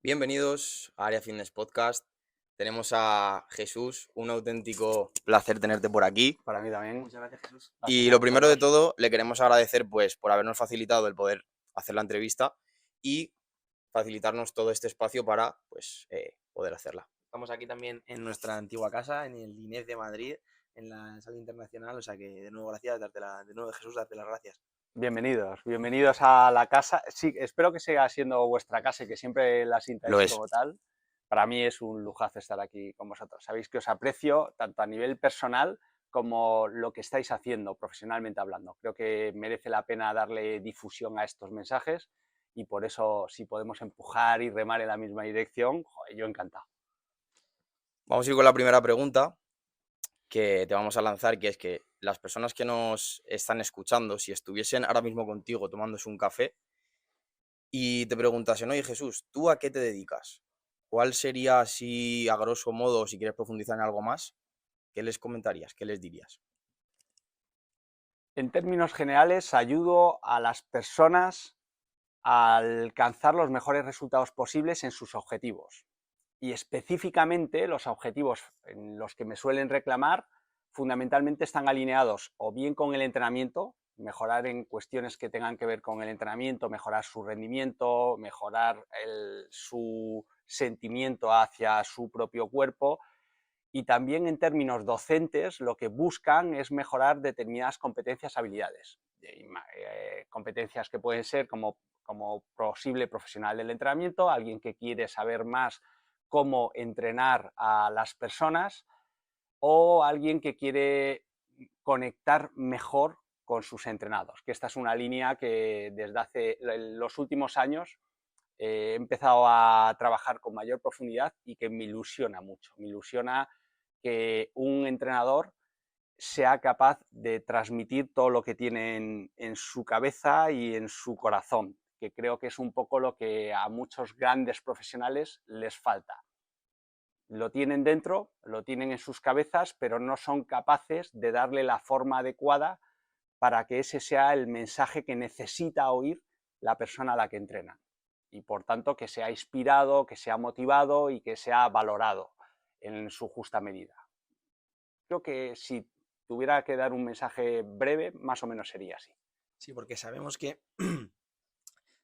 Bienvenidos a Área Fitness Podcast. Tenemos a Jesús, un auténtico placer tenerte por aquí. Para mí también. Muchas gracias, Jesús. Gracias Y a lo primero de vosotros. todo, le queremos agradecer por habernos facilitado el poder hacer la entrevista y facilitarnos todo este espacio para poder hacerla. Estamos aquí también en nuestra antigua casa, en el INEF de Madrid, en la sala internacional. O sea que de nuevo, gracias, de nuevo, Jesús, darte las gracias. Bienvenidos a la casa. Sí, espero que siga siendo vuestra casa y que siempre la Lo sintáis es. como tal. Para mí es un lujazo estar aquí con vosotros. Sabéis que os aprecio tanto a nivel personal como lo que estáis haciendo profesionalmente hablando. Creo que merece la pena darle difusión a estos mensajes y por eso, si podemos empujar y remar en la misma dirección, joder, yo encantado. Vamos a ir con la primera pregunta que te vamos a lanzar, que es que las personas que nos están escuchando, si estuviesen ahora mismo contigo tomándose un café y te preguntasen, oye Jesús, ¿tú a qué te dedicas? ¿Cuál sería así, a grosso modo, si quieres profundizar en algo más, qué les comentarías, qué les dirías? En términos generales, ayudo a las personas a alcanzar los mejores resultados posibles en sus objetivos. Y específicamente los objetivos en los que me suelen reclamar fundamentalmente están alineados o bien con el entrenamiento, mejorar en cuestiones que tengan que ver con el entrenamiento, mejorar su rendimiento, mejorar su sentimiento hacia su propio cuerpo, y también en términos docentes lo que buscan es mejorar determinadas competencias, habilidades. Competencias que pueden ser como posible profesional del entrenamiento, alguien que quiere saber más cómo entrenar a las personas, o alguien que quiere conectar mejor con sus entrenados, que esta es una línea que desde hace los últimos años he empezado a trabajar con mayor profundidad y que me ilusiona mucho. Me ilusiona que un entrenador sea capaz de transmitir todo lo que tiene en su cabeza y en su corazón, que creo que es un poco lo que a muchos grandes profesionales les falta. Lo tienen dentro, lo tienen en sus cabezas, pero no son capaces de darle la forma adecuada para que ese sea el mensaje que necesita oír la persona a la que entrenan. Y por tanto que sea inspirado, que sea motivado y que sea valorado en su justa medida. Creo que si tuviera que dar un mensaje breve, más o menos sería así. Sí, porque sabemos que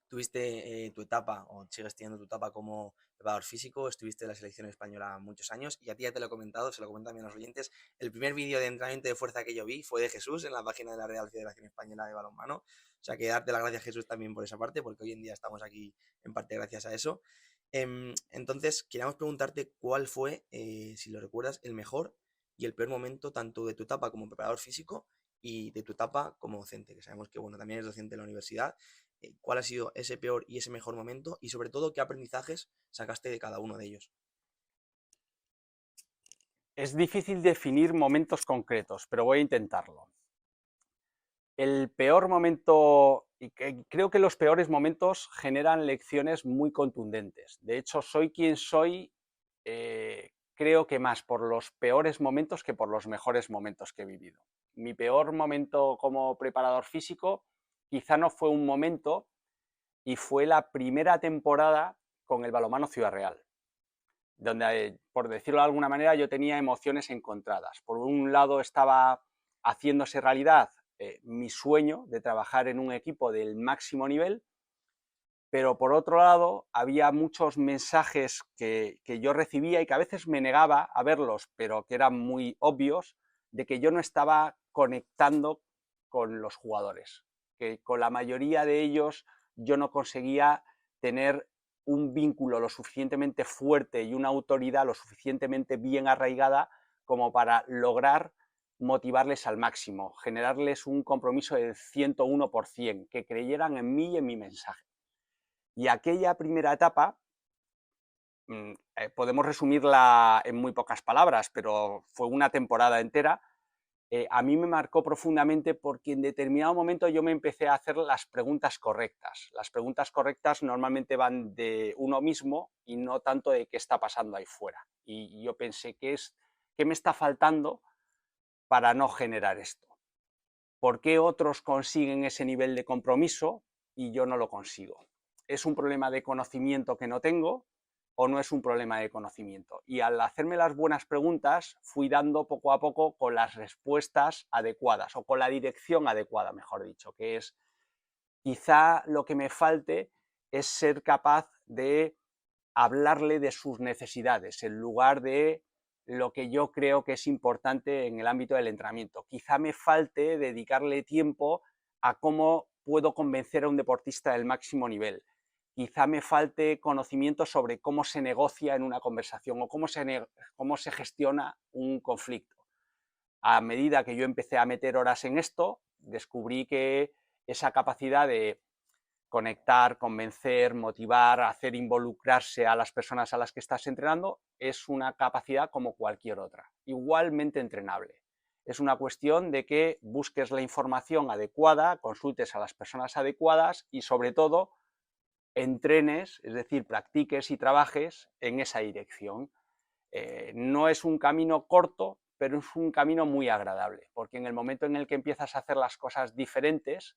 tuviste tu etapa, o sigues teniendo tu etapa como preparador físico, estuviste en la selección española muchos años, y a ti ya te lo he comentado, se lo comento también a los oyentes. El primer vídeo de entrenamiento de fuerza que yo vi fue de Jesús en la página de la Real Federación Española de Balonmano. O sea que darte las gracias, Jesús, también por esa parte, porque hoy en día estamos aquí en parte gracias a eso. Entonces, queríamos preguntarte cuál fue, si lo recuerdas, el mejor y el peor momento tanto de tu etapa como preparador físico y de tu etapa como docente, que sabemos que bueno, también eres docente en la universidad. ¿Cuál ha sido ese peor y ese mejor momento? Y sobre todo, ¿qué aprendizajes sacaste de cada uno de ellos? Es difícil definir momentos concretos, pero voy a intentarlo. El peor momento, y creo que los peores momentos generan lecciones muy contundentes. De hecho, soy quien soy, creo que más por los peores momentos que por los mejores momentos que he vivido. Mi peor momento como preparador físico quizá no fue un momento, y fue la primera temporada con el balonmano Ciudad Real, donde, por decirlo de alguna manera, yo tenía emociones encontradas. Por un lado estaba haciéndose realidad mi sueño de trabajar en un equipo del máximo nivel, pero por otro lado había muchos mensajes que yo recibía y que a veces me negaba a verlos, pero que eran muy obvios, de que yo no estaba conectando con los jugadores, que con la mayoría de ellos yo no conseguía tener un vínculo lo suficientemente fuerte y una autoridad lo suficientemente bien arraigada como para lograr motivarles al máximo, generarles un compromiso del 101%, que creyeran en mí y en mi mensaje. Y aquella primera etapa, podemos resumirla en muy pocas palabras, pero fue una temporada entera, a mí me marcó profundamente porque en determinado momento yo me empecé a hacer las preguntas correctas. Las preguntas correctas normalmente van de uno mismo y no tanto de qué está pasando ahí fuera. Y yo pensé, ¿qué me está faltando para no generar esto? ¿Por qué otros consiguen ese nivel de compromiso y yo no lo consigo? ¿Es un problema de conocimiento que no tengo? o no es un problema de conocimiento. Y al hacerme las buenas preguntas, fui dando poco a poco con las respuestas adecuadas, o con la dirección adecuada, mejor dicho, que es quizá lo que me falte es ser capaz de hablarle de sus necesidades en lugar de lo que yo creo que es importante en el ámbito del entrenamiento. Quizá me falte dedicarle tiempo a cómo puedo convencer a un deportista del máximo nivel. Quizá me falte conocimiento sobre cómo se negocia en una conversación o cómo se gestiona un conflicto. A medida que yo empecé a meter horas en esto, descubrí que esa capacidad de conectar, convencer, motivar, hacer involucrarse a las personas a las que estás entrenando es una capacidad como cualquier otra, igualmente entrenable. Es una cuestión de que busques la información adecuada, consultes a las personas adecuadas y sobre todo entrenes, es decir, practiques y trabajes en esa dirección. No es un camino corto, pero es un camino muy agradable, porque en el momento en el que empiezas a hacer las cosas diferentes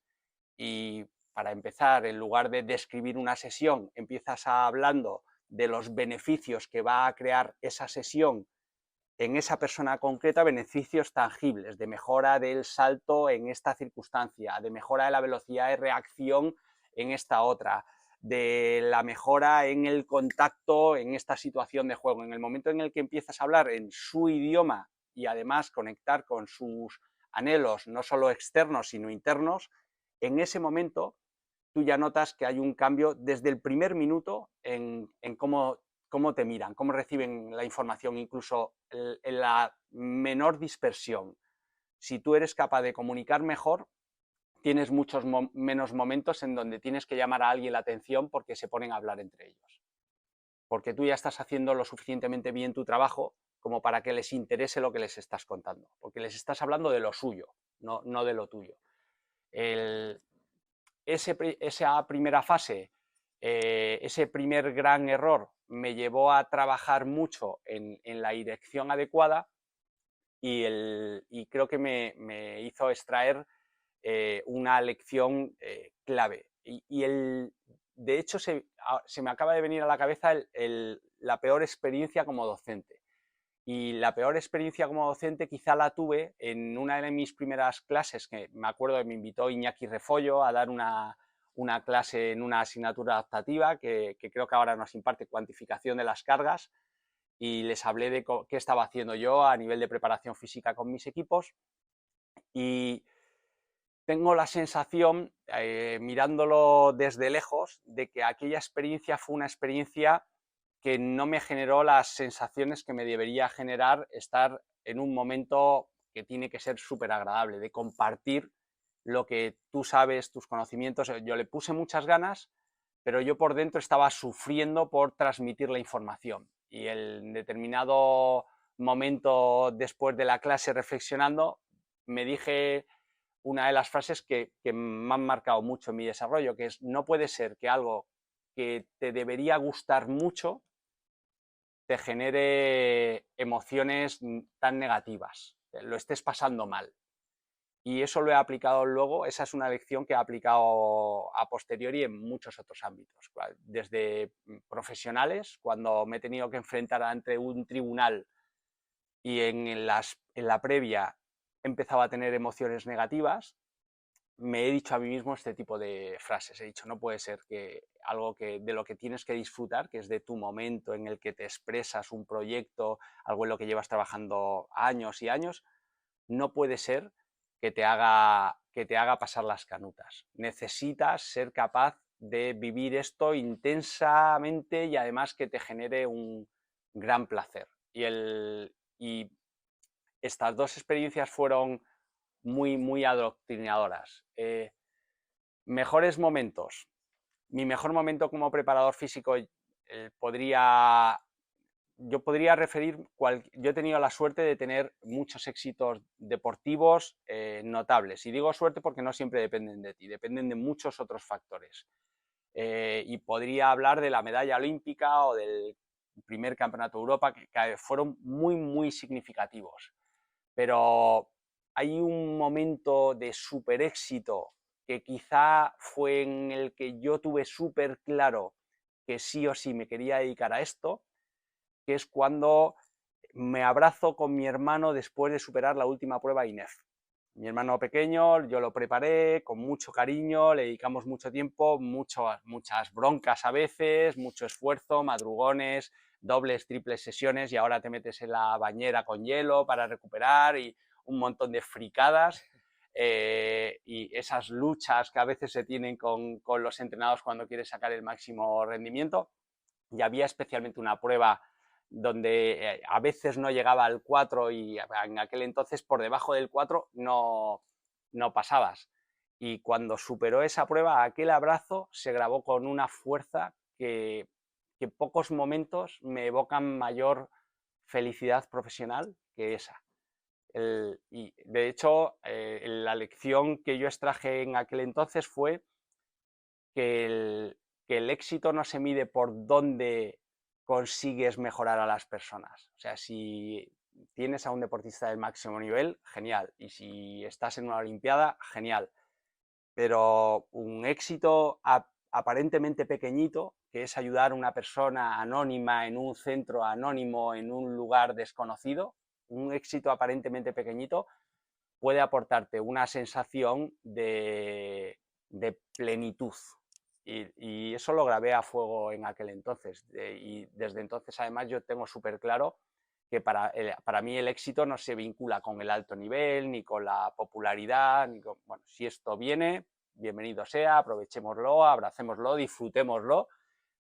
y para empezar, en lugar de describir una sesión, empiezas hablando de los beneficios que va a crear esa sesión en esa persona concreta, beneficios tangibles, de mejora del salto en esta circunstancia, de mejora de la velocidad de reacción en esta otra, de la mejora en el contacto en esta situación de juego. En el momento en el que empiezas a hablar en su idioma y además conectar con sus anhelos, no solo externos, sino internos, en ese momento tú ya notas que hay un cambio desde el primer minuto en cómo te miran, cómo reciben la información, incluso en la menor dispersión. Si tú eres capaz de comunicar mejor, tienes muchos menos momentos en donde tienes que llamar a alguien la atención porque se ponen a hablar entre ellos. Porque tú ya estás haciendo lo suficientemente bien tu trabajo como para que les interese lo que les estás contando, porque les estás hablando de lo suyo, no de lo tuyo. Esa primera fase, ese primer gran error me llevó a trabajar mucho en la dirección adecuada y creo que me hizo extraer una lección clave. De hecho, se me acaba de venir a la cabeza la peor experiencia como docente. Y la peor experiencia como docente quizá la tuve en una de mis primeras clases, que me acuerdo que me invitó Iñaki Refollo a dar una clase en una asignatura adaptativa que creo que ahora nos imparte cuantificación de las cargas, y les hablé de qué estaba haciendo yo a nivel de preparación física con mis equipos. Y tengo la sensación, mirándolo desde lejos, de que aquella experiencia fue una experiencia que no me generó las sensaciones que me debería generar estar en un momento que tiene que ser súper agradable, de compartir lo que tú sabes, tus conocimientos. Yo le puse muchas ganas, pero yo por dentro estaba sufriendo por transmitir la información. Y en determinado momento después de la clase, reflexionando, me dije una de las frases que me han marcado mucho en mi desarrollo, que es: no puede ser que algo que te debería gustar mucho te genere emociones tan negativas, lo estés pasando mal. Y eso lo he aplicado luego, esa es una lección que he aplicado a posteriori en muchos otros ámbitos, desde profesionales, cuando me he tenido que enfrentar ante un tribunal y en la previa he empezado a tener emociones negativas, me he dicho a mí mismo este tipo de frases. He dicho: no puede ser que algo de lo que tienes que disfrutar, que es de tu momento en el que te expresas un proyecto, algo en lo que llevas trabajando años y años, no puede ser que te haga pasar las canutas. Necesitas ser capaz de vivir esto intensamente y además que te genere un gran placer. Y estas dos experiencias fueron muy adoctrinadoras. Mejores momentos. Mi mejor momento como preparador físico yo podría referir, yo he tenido la suerte de tener muchos éxitos deportivos notables. Y digo suerte porque no siempre dependen de ti, dependen de muchos otros factores. Y podría hablar de la medalla olímpica o del primer campeonato de Europa, que fueron muy significativos. Pero hay un momento de súper éxito que quizá fue en el que yo tuve súper claro que sí o sí me quería dedicar a esto, que es cuando me abrazo con mi hermano después de superar la última prueba INEF. Mi hermano pequeño, yo lo preparé con mucho cariño, le dedicamos mucho tiempo, muchas broncas a veces, mucho esfuerzo, madrugones, dobles, triples sesiones, y ahora te metes en la bañera con hielo para recuperar y un montón de fricadas. Y esas luchas que a veces se tienen con los entrenados cuando quieres sacar el máximo rendimiento. Y había especialmente una prueba donde a veces no llegaba al 4 y en aquel entonces por debajo del 4 no pasabas. Y cuando superó esa prueba, aquel abrazo se grabó con una fuerza que pocos momentos me evocan mayor felicidad profesional que esa. Y de hecho, la lección que yo extraje en aquel entonces fue que el éxito no se mide por dónde consigues mejorar a las personas. O sea, si tienes a un deportista del máximo nivel, genial. Y si estás en una olimpiada, genial. Pero un éxito aparentemente pequeñito, que es ayudar a una persona anónima en un centro anónimo, en un lugar desconocido, un éxito aparentemente pequeñito puede aportarte una sensación de plenitud. Y eso lo grabé a fuego en aquel entonces. Y desde entonces, además, yo tengo súper claro que para mí el éxito no se vincula con el alto nivel, ni con la popularidad, ni con, bueno, si esto viene, bienvenido sea, aprovechémoslo, abracémoslo, disfrutémoslo,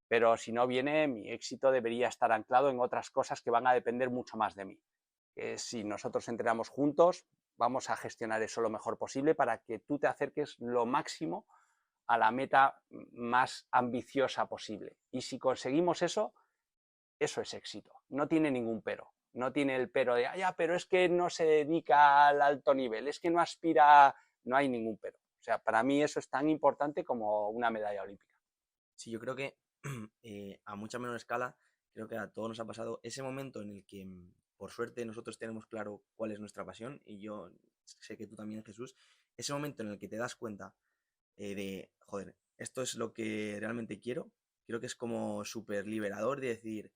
pero si no viene, mi éxito debería estar anclado en otras cosas que van a depender mucho más de mí. Que si nosotros entrenamos juntos, vamos a gestionar eso lo mejor posible para que tú te acerques lo máximo a la meta más ambiciosa posible. Y si conseguimos eso, eso es éxito. No tiene ningún pero. No tiene el pero de, pero es que no se dedica al alto nivel, es que no aspira, no hay ningún pero. O sea, para mí eso es tan importante como una medalla olímpica. Sí, yo creo que a mucha menor escala, creo que a todos nos ha pasado ese momento en el que, por suerte, nosotros tenemos claro cuál es nuestra pasión, y yo sé que tú también, Jesús, ese momento en el que te das cuenta de, joder, esto es lo que realmente quiero, creo que es como súper liberador de decir,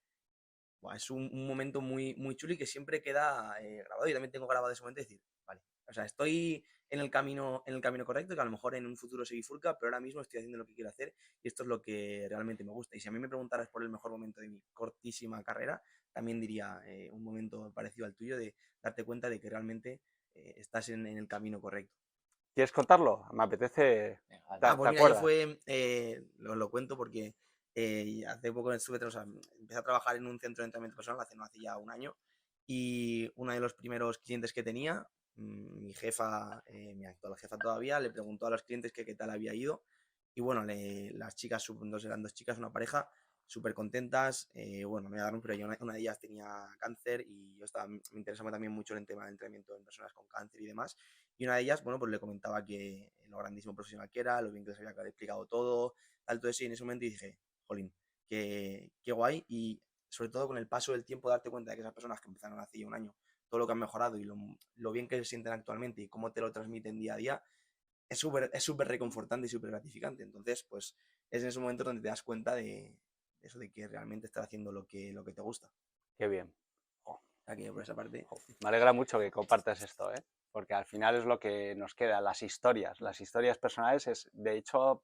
buah, es un momento muy, muy chulo y que siempre queda grabado. Yo también tengo grabado ese momento de decir, vale, o sea, estoy en el camino correcto, que a lo mejor en un futuro se bifurca, pero ahora mismo estoy haciendo lo que quiero hacer y esto es lo que realmente me gusta. Y si a mí me preguntaras por el mejor momento de mi cortísima carrera, también diría un momento parecido al tuyo de darte cuenta de que realmente estás en el camino correcto. ¿Quieres contarlo? Me apetece. Venga, Ah, ¿Te pues mira, yo acuerdas? fue, lo cuento porque hace poco estuve, o sea, empecé a trabajar en un centro de entrenamiento personal hace, no, hace ya un año, y uno de los primeros clientes que tenía, mi jefa, mi actual jefa todavía, le preguntó a los clientes que qué tal había ido, y bueno, las chicas, eran dos chicas, una pareja, súper contentas, bueno, me daron, pero una de ellas tenía cáncer y yo estaba, me interesaba también mucho el tema del entrenamiento en personas con cáncer y demás, y una de ellas, bueno, pues le comentaba que lo grandísimo profesional que era, lo bien que les había explicado todo, tal, todo eso, y en ese momento dije, jolín, qué guay, y sobre todo con el paso del tiempo darte cuenta de que esas personas que empezaron hace ya un año, todo lo que han mejorado y lo bien que se sienten actualmente y cómo te lo transmiten día a día, es súper reconfortante y súper gratificante. Entonces, pues es en esos momentos donde te das cuenta de eso, de que realmente estás haciendo lo que te gusta. Qué bien. Oh, Aquí por esa parte. me alegra mucho que compartas esto, ¿eh? Porque al final es lo que nos queda, las historias. Las historias personales es, de hecho,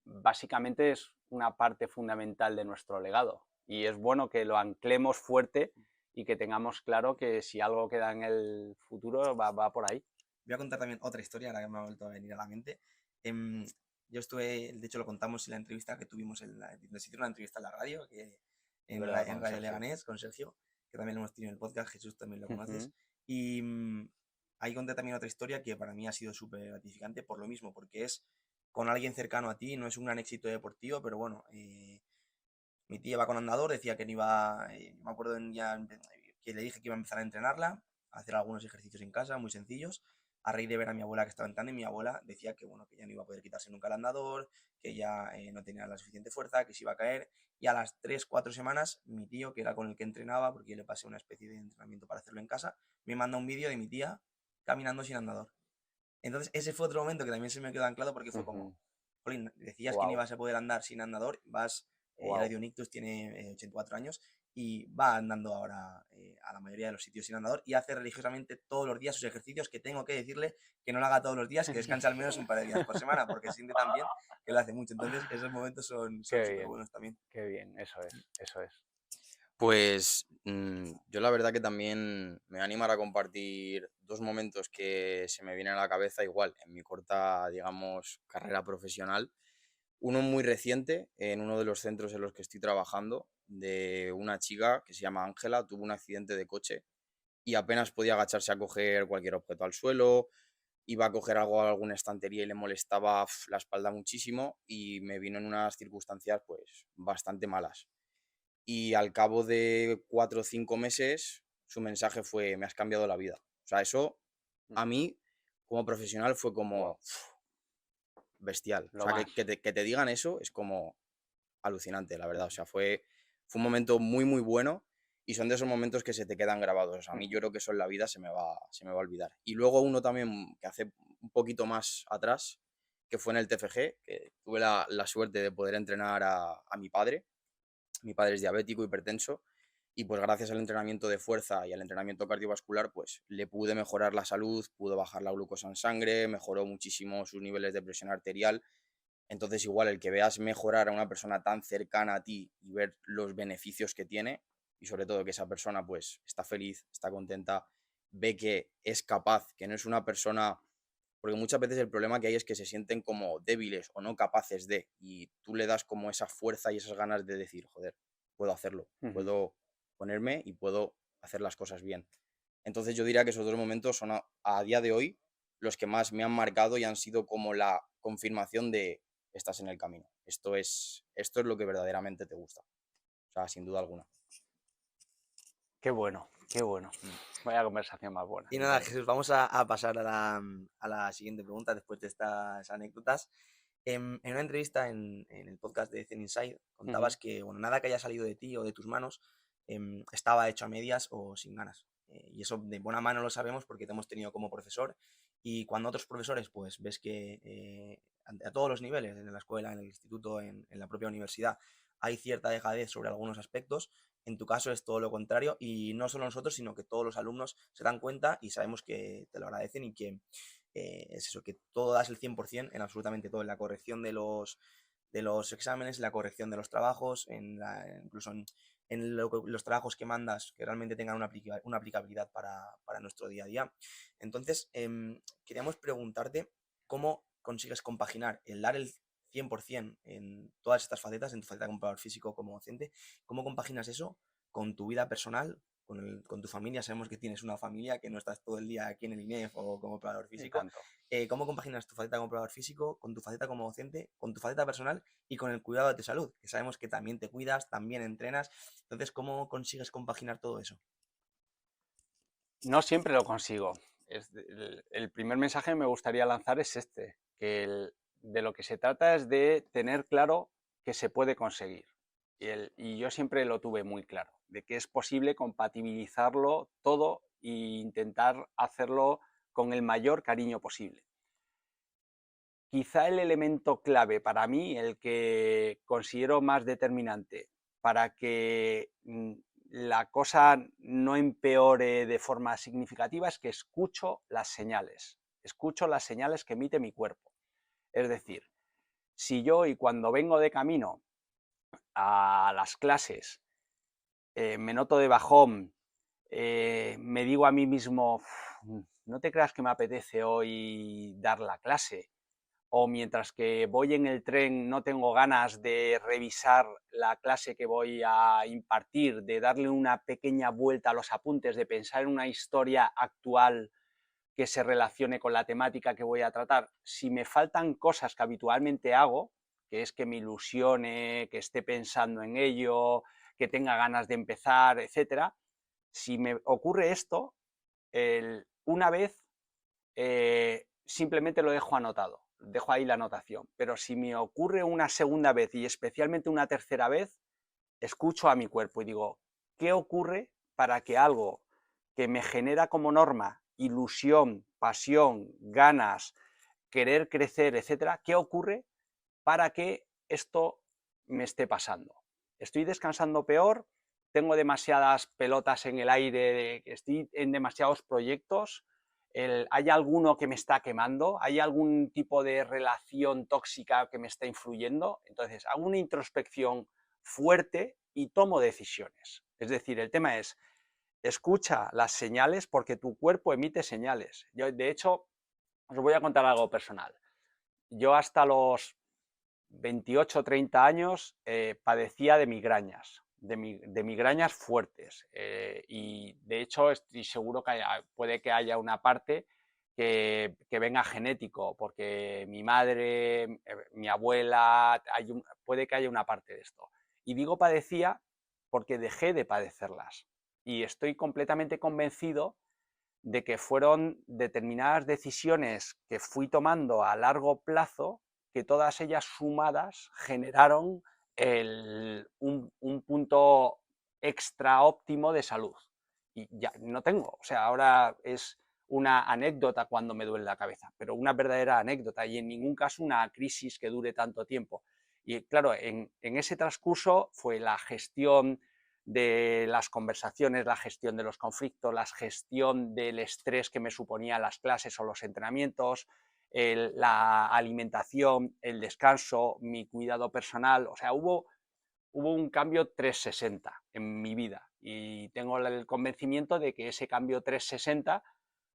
básicamente es una parte fundamental de nuestro legado. Y es bueno que lo anclemos fuerte y que tengamos claro que si algo queda en el futuro va por ahí. Voy a contar también otra historia, ahora que me ha vuelto a venir a la mente. Em, yo estuve, de hecho lo contamos en la entrevista que tuvimos, nos hicieron una entrevista en la radio, ¿Verdad? en Con Radio Sergio. Leganés, con Sergio, que también lo hemos tenido en el podcast, Jesús también lo conoces. Uh-huh. Y ahí conté también otra historia que para mí ha sido súper gratificante por lo mismo, porque es con alguien cercano a ti, no es un gran éxito deportivo, pero bueno, mi tía va con andador, decía que no iba, me acuerdo que le dije que iba a empezar a entrenarla, a hacer algunos ejercicios en casa, muy sencillos, a raíz de ver a mi abuela que estaba entrando, y mi abuela decía que, bueno, que ya no iba a poder quitarse nunca el andador, que ya no tenía la suficiente fuerza, que se iba a caer, y a las 3 4 semanas, mi tío, que era con el que entrenaba, porque yo le pasé una especie de entrenamiento para hacerlo en casa, me manda un vídeo de mi tía caminando sin andador. Entonces ese fue otro momento que también se me quedó anclado porque fue como, Uh-huh. Jolín, decías que no Wow. ibas a poder andar sin andador, vas Ya le dio un ictus, tiene 84 años y va andando ahora a la mayoría de los sitios sin andador y hace religiosamente todos los días sus ejercicios, que tengo que decirle que no lo haga todos los días, que descanse al menos un par de días por semana, porque se siente tan bien que lo hace mucho. Entonces esos momentos son súper buenos también. Qué bien, eso es. Pues yo la verdad que también me voy a animar a compartir dos momentos que se me vienen a la cabeza igual en mi corta, digamos, carrera profesional. Uno muy reciente, en uno de los centros en los que estoy trabajando, de una chica que se llama Ángela, tuvo un accidente de coche y apenas podía agacharse a coger cualquier objeto al suelo, iba a coger algo a alguna estantería y le molestaba la espalda muchísimo y me vino en unas circunstancias pues bastante malas. Y al cabo de 4 o 5 meses, su mensaje fue: me has cambiado la vida. O sea, eso a mí, como profesional, fue como bestial. O Lo sea, más. que te digan eso es como alucinante, la verdad. O sea, fue un momento muy, muy bueno y son de esos momentos que se te quedan grabados. O sea, a mí yo creo que eso en la vida se me va a olvidar. Y luego uno también que hace un poquito más atrás, que fue en el TFG, que tuve la suerte de poder entrenar a mi padre. Mi padre es diabético, hipertenso, y pues gracias al entrenamiento de fuerza y al entrenamiento cardiovascular, pues le pude mejorar la salud, pudo bajar la glucosa en sangre, mejoró muchísimo sus niveles de presión arterial. Entonces, igual el que veas mejorar a una persona tan cercana a ti y ver los beneficios que tiene, y sobre todo que esa persona pues está feliz, está contenta, ve que es capaz, que no es una persona, porque muchas veces el problema que hay es que se sienten como débiles o no capaces de, y tú le das como esa fuerza y esas ganas de decir, joder, puedo hacerlo, puedo ponerme y puedo hacer las cosas bien. Entonces yo diría que esos dos momentos son a día de hoy los que más me han marcado y han sido como la confirmación de estás en el camino. Esto es lo que verdaderamente te gusta. O sea, sin duda alguna. Qué bueno, qué bueno. Vaya conversación más buena. Y nada, Jesús, vamos a pasar a la siguiente pregunta después de estas anécdotas. En una entrevista en el podcast de Zen Inside contabas que bueno, nada que haya salido de ti o de tus manos estaba hecho a medias o sin ganas. Y eso de buena mano lo sabemos porque te hemos tenido como profesor y cuando otros profesores pues ves que a todos los niveles, en la escuela, en el instituto, en la propia universidad, hay cierta dejadez sobre algunos aspectos. En tu caso es todo lo contrario y no solo nosotros, sino que todos los alumnos se dan cuenta y sabemos que te lo agradecen y que es eso, que todo das el 100% en absolutamente todo, en la corrección de los exámenes, en la corrección de los trabajos, incluso en los trabajos que mandas que realmente tengan una aplicabilidad para nuestro día a día. Entonces, queríamos preguntarte cómo consigues compaginar el dar el 100% en todas estas facetas, en tu faceta como preparador físico, como docente, cómo compaginas eso con tu vida personal, con tu familia. Sabemos que tienes una familia, que no estás todo el día aquí en el INEF o como preparador físico. ¿Cómo compaginas tu faceta como preparador físico con tu faceta como docente, con tu faceta personal y con el cuidado de tu salud? Que sabemos que también te cuidas, también entrenas. Entonces, ¿cómo consigues compaginar todo eso? No siempre lo consigo. El primer mensaje que me gustaría lanzar es este, que de lo que se trata es de tener claro que se puede conseguir. Y yo siempre lo tuve muy claro, de que es posible compatibilizarlo todo e intentar hacerlo con el mayor cariño posible. Quizá el elemento clave para mí, el que considero más determinante para que la cosa no empeore de forma significativa, es que escucho las señales que emite mi cuerpo. Es decir, si yo y cuando vengo de camino a las clases me noto de bajón, me digo a mí mismo, no te creas que me apetece hoy dar la clase, o mientras que voy en el tren no tengo ganas de revisar la clase que voy a impartir, de darle una pequeña vuelta a los apuntes, de pensar en una historia actual que se relacione con la temática que voy a tratar. Si me faltan cosas que habitualmente hago, que es que me ilusione, que esté pensando en ello, que tenga ganas de empezar, etcétera, si me ocurre esto, una vez simplemente lo dejo anotado, dejo ahí la anotación, pero si me ocurre una segunda vez y especialmente una tercera vez, escucho a mi cuerpo y digo, ¿qué ocurre para que algo que me genera como norma ilusión, pasión, ganas, querer crecer, etcétera, qué ocurre para que esto me esté pasando? estoy descansando peor, tengo demasiadas pelotas en el aire, estoy en demasiados proyectos, ¿hay alguno que me está quemando? ¿Hay algún tipo de relación tóxica que me está influyendo? Entonces, hago una introspección fuerte y tomo decisiones. Es decir, el tema es, escucha las señales porque tu cuerpo emite señales. Yo, de hecho, os voy a contar algo personal. Yo hasta los 28 o 30 años padecía de migrañas, de migrañas fuertes. Y de hecho estoy seguro que puede que haya una parte que venga genético, porque mi madre, mi abuela, puede que haya una parte de esto. Y digo padecía porque dejé de padecerlas. Y estoy completamente convencido de que fueron determinadas decisiones que fui tomando a largo plazo, que todas ellas sumadas generaron un punto extra óptimo de salud. Y ya no tengo, o sea, ahora es una anécdota cuando me duele la cabeza, pero una verdadera anécdota y en ningún caso una crisis que dure tanto tiempo. Y claro, en ese transcurso fue la gestión de las conversaciones, la gestión de los conflictos, la gestión del estrés que me suponían las clases o los entrenamientos, la alimentación, el descanso, mi cuidado personal. O sea, hubo un cambio 360 en mi vida y tengo el convencimiento de que ese cambio 360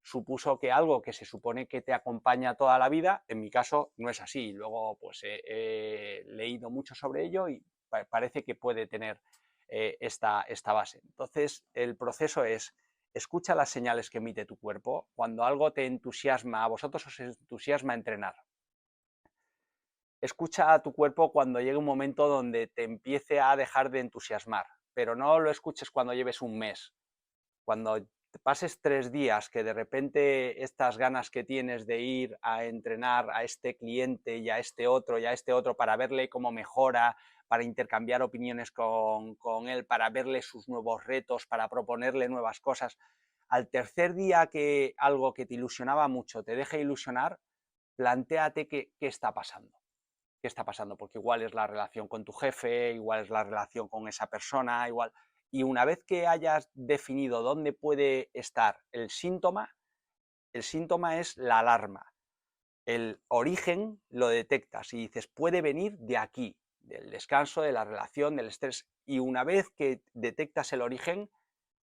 supuso que algo que se supone que te acompaña toda la vida, en mi caso no es así. Luego pues he leído mucho sobre ello y parece que puede tener esta base. Entonces el proceso es, escucha las señales que emite tu cuerpo. Cuando algo te entusiasma, a vosotros os entusiasma entrenar. Escucha a tu cuerpo cuando llegue un momento donde te empiece a dejar de entusiasmar, pero no lo escuches cuando lleves un mes. Cuando te pases 3 días que de repente estas ganas que tienes de ir a entrenar a este cliente y a este otro para verle cómo mejora, para intercambiar opiniones con él, para verle sus nuevos retos, para proponerle nuevas cosas, al tercer día que algo que te ilusionaba mucho te deja ilusionar, plantéate qué está pasando. ¿Qué está pasando? Porque igual es la relación con tu jefe, igual es la relación con esa persona, igual. Y una vez que hayas definido dónde puede estar el síntoma es la alarma. El origen lo detectas y dices, puede venir de aquí, del descanso, de la relación, del estrés. Y una vez que detectas el origen,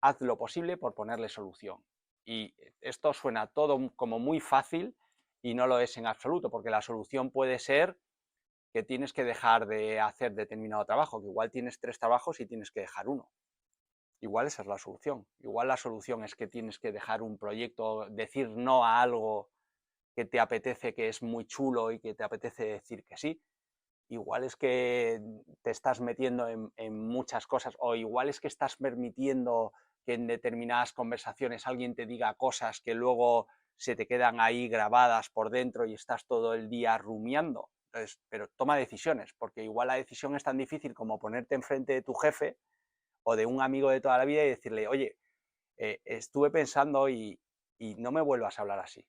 haz lo posible por ponerle solución. Y esto suena todo como muy fácil y no lo es en absoluto, porque la solución puede ser que tienes que dejar de hacer determinado trabajo, que igual tienes 3 trabajos y tienes que dejar uno. Igual esa es la solución. Igual la solución es que tienes que dejar un proyecto, decir no a algo que te apetece, que es muy chulo y que te apetece decir que sí. Igual es que te estás metiendo en muchas cosas, o igual es que estás permitiendo que en determinadas conversaciones alguien te diga cosas que luego se te quedan ahí grabadas por dentro y estás todo el día rumiando. Entonces, pero toma decisiones, porque igual la decisión es tan difícil como ponerte enfrente de tu jefe o de un amigo de toda la vida y decirle, oye, estuve pensando y no me vuelvas a hablar así.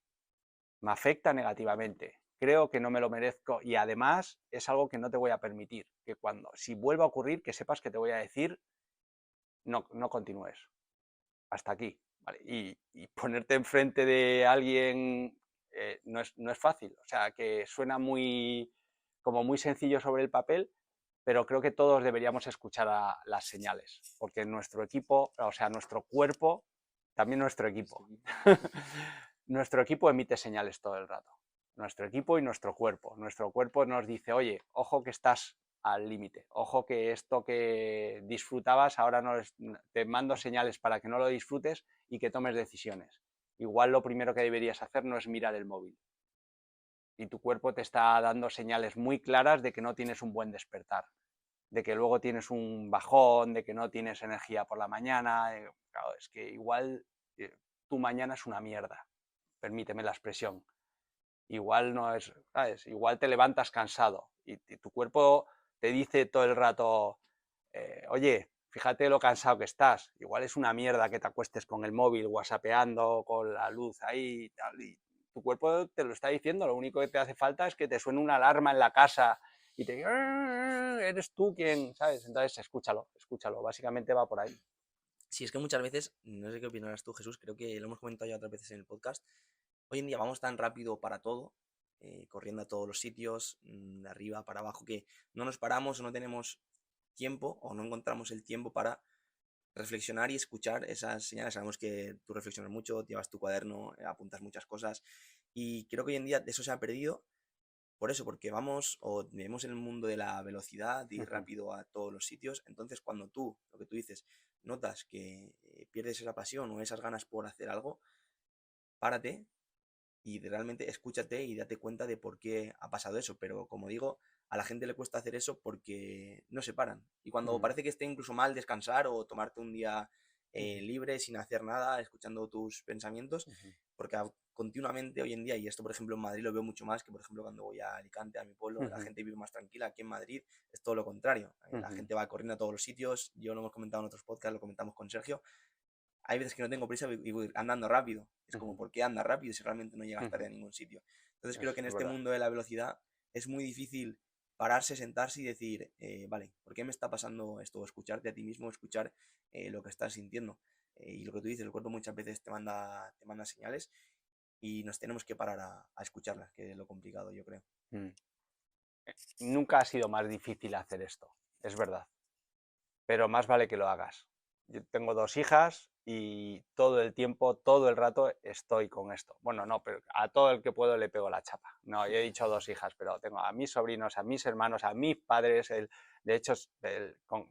Me afecta negativamente. Creo que no me lo merezco y además es algo que no te voy a permitir. Que si vuelva a ocurrir, que sepas que te voy a decir, no continúes. Hasta aquí. ¿Vale? Y ponerte enfrente de alguien no es fácil. O sea, que suena como muy sencillo sobre el papel, pero creo que todos deberíamos escuchar a las señales, porque nuestro equipo, o sea, nuestro cuerpo, también nuestro equipo, nuestro equipo emite señales todo el rato. Nuestro equipo y nuestro cuerpo. Nuestro cuerpo nos dice, oye, ojo que estás al límite, ojo que esto que disfrutabas ahora no te mando señales para que no lo disfrutes y que tomes decisiones. Igual lo primero que deberías hacer no es mirar el móvil. Y tu cuerpo te está dando señales muy claras de que no tienes un buen despertar, de que luego tienes un bajón, de que no tienes energía por la mañana. Claro, es que igual tu mañana es una mierda, permíteme la expresión. Igual no es, ¿sabes? Igual te levantas cansado y tu cuerpo te dice todo el rato, oye, fíjate lo cansado que estás. Igual es una mierda que te acuestes con el móvil, whatsappeando, con la luz ahí y tal. Y tu cuerpo te lo está diciendo, lo único que te hace falta es que te suene una alarma en la casa y te eres tú quien, ¿sabes? Entonces escúchalo, básicamente va por ahí. Sí, es que muchas veces, no sé qué opinarás tú, Jesús, creo que lo hemos comentado ya otras veces en el podcast, hoy en día vamos tan rápido para todo, corriendo a todos los sitios, de arriba para abajo, que no nos paramos o no tenemos tiempo o no encontramos el tiempo para reflexionar y escuchar esas señales. Sabemos que tú reflexionas mucho, llevas tu cuaderno, apuntas muchas cosas y creo que hoy en día eso se ha perdido por eso, porque vamos o vivimos en el mundo de la velocidad, de ir rápido a todos los sitios. Entonces, cuando tú, lo que tú dices, notas que pierdes esa pasión o esas ganas por hacer algo, párate y realmente escúchate y date cuenta de por qué ha pasado eso. Pero como digo, a la gente le cuesta hacer eso porque no se paran. Y cuando parece que esté incluso mal descansar o tomarte un día libre, sin hacer nada, escuchando tus pensamientos, porque continuamente hoy en día, y esto por ejemplo en Madrid lo veo mucho más que por ejemplo cuando voy a Alicante, a mi pueblo, la gente vive más tranquila. Aquí en Madrid es todo lo contrario. La gente va corriendo a todos los sitios. Yo lo hemos comentado en otros podcasts, lo comentamos con Sergio. Hay veces que no tengo prisa y voy andando rápido. Es como, ¿por qué andas rápido si realmente no llegas tarde a ningún sitio? Entonces creo que en este mundo de la velocidad es muy difícil pararse, sentarse y decir, vale, ¿por qué me está pasando esto? O escucharte a ti mismo, escuchar lo que estás sintiendo. Y lo que tú dices, el cuerpo muchas veces te manda señales y nos tenemos que parar a escucharlas, que es lo complicado, yo creo. Nunca ha sido más difícil hacer esto, es verdad, pero más vale que lo hagas. Yo tengo 2 hijas y todo el tiempo, todo el rato estoy con esto. Bueno, no, pero a todo el que puedo le pego la chapa. No, yo he dicho 2 hijas, pero tengo a mis sobrinos, a mis hermanos, a mis padres. De hecho,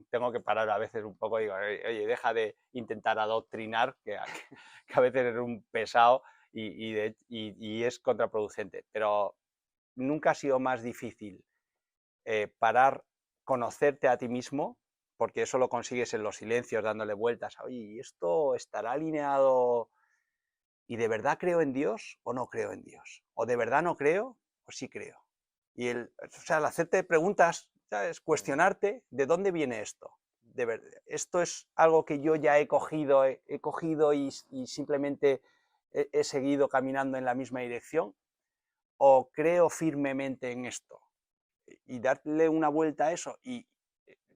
tengo que parar a veces un poco y digo, oye, deja de intentar adoctrinar, que a veces eres un pesado y es contraproducente. Pero nunca ha sido más difícil parar, conocerte a ti mismo, porque eso lo consigues en los silencios, dándole vueltas. Oye, ¿esto estará alineado? ¿Y de verdad creo en Dios o no creo en Dios? ¿O de verdad no creo o sí creo? Y el hacerte preguntas, ¿sabes? Cuestionarte, ¿de dónde viene esto? ¿Esto es algo que yo ya he cogido y simplemente he seguido caminando en la misma dirección? ¿O creo firmemente en esto? Y darle una vuelta a eso. Y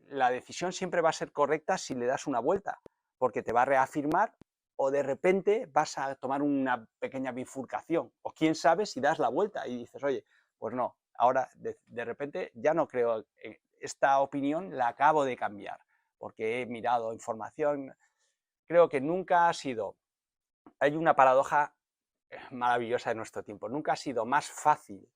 la decisión siempre va a ser correcta si le das una vuelta, porque te va a reafirmar o de repente vas a tomar una pequeña bifurcación. O quién sabe si das la vuelta y dices, oye, pues no, ahora de repente ya no creo, esta opinión la acabo de cambiar, porque he mirado información. Creo que nunca ha sido, hay una paradoja maravillosa de nuestro tiempo, nunca ha sido más fácil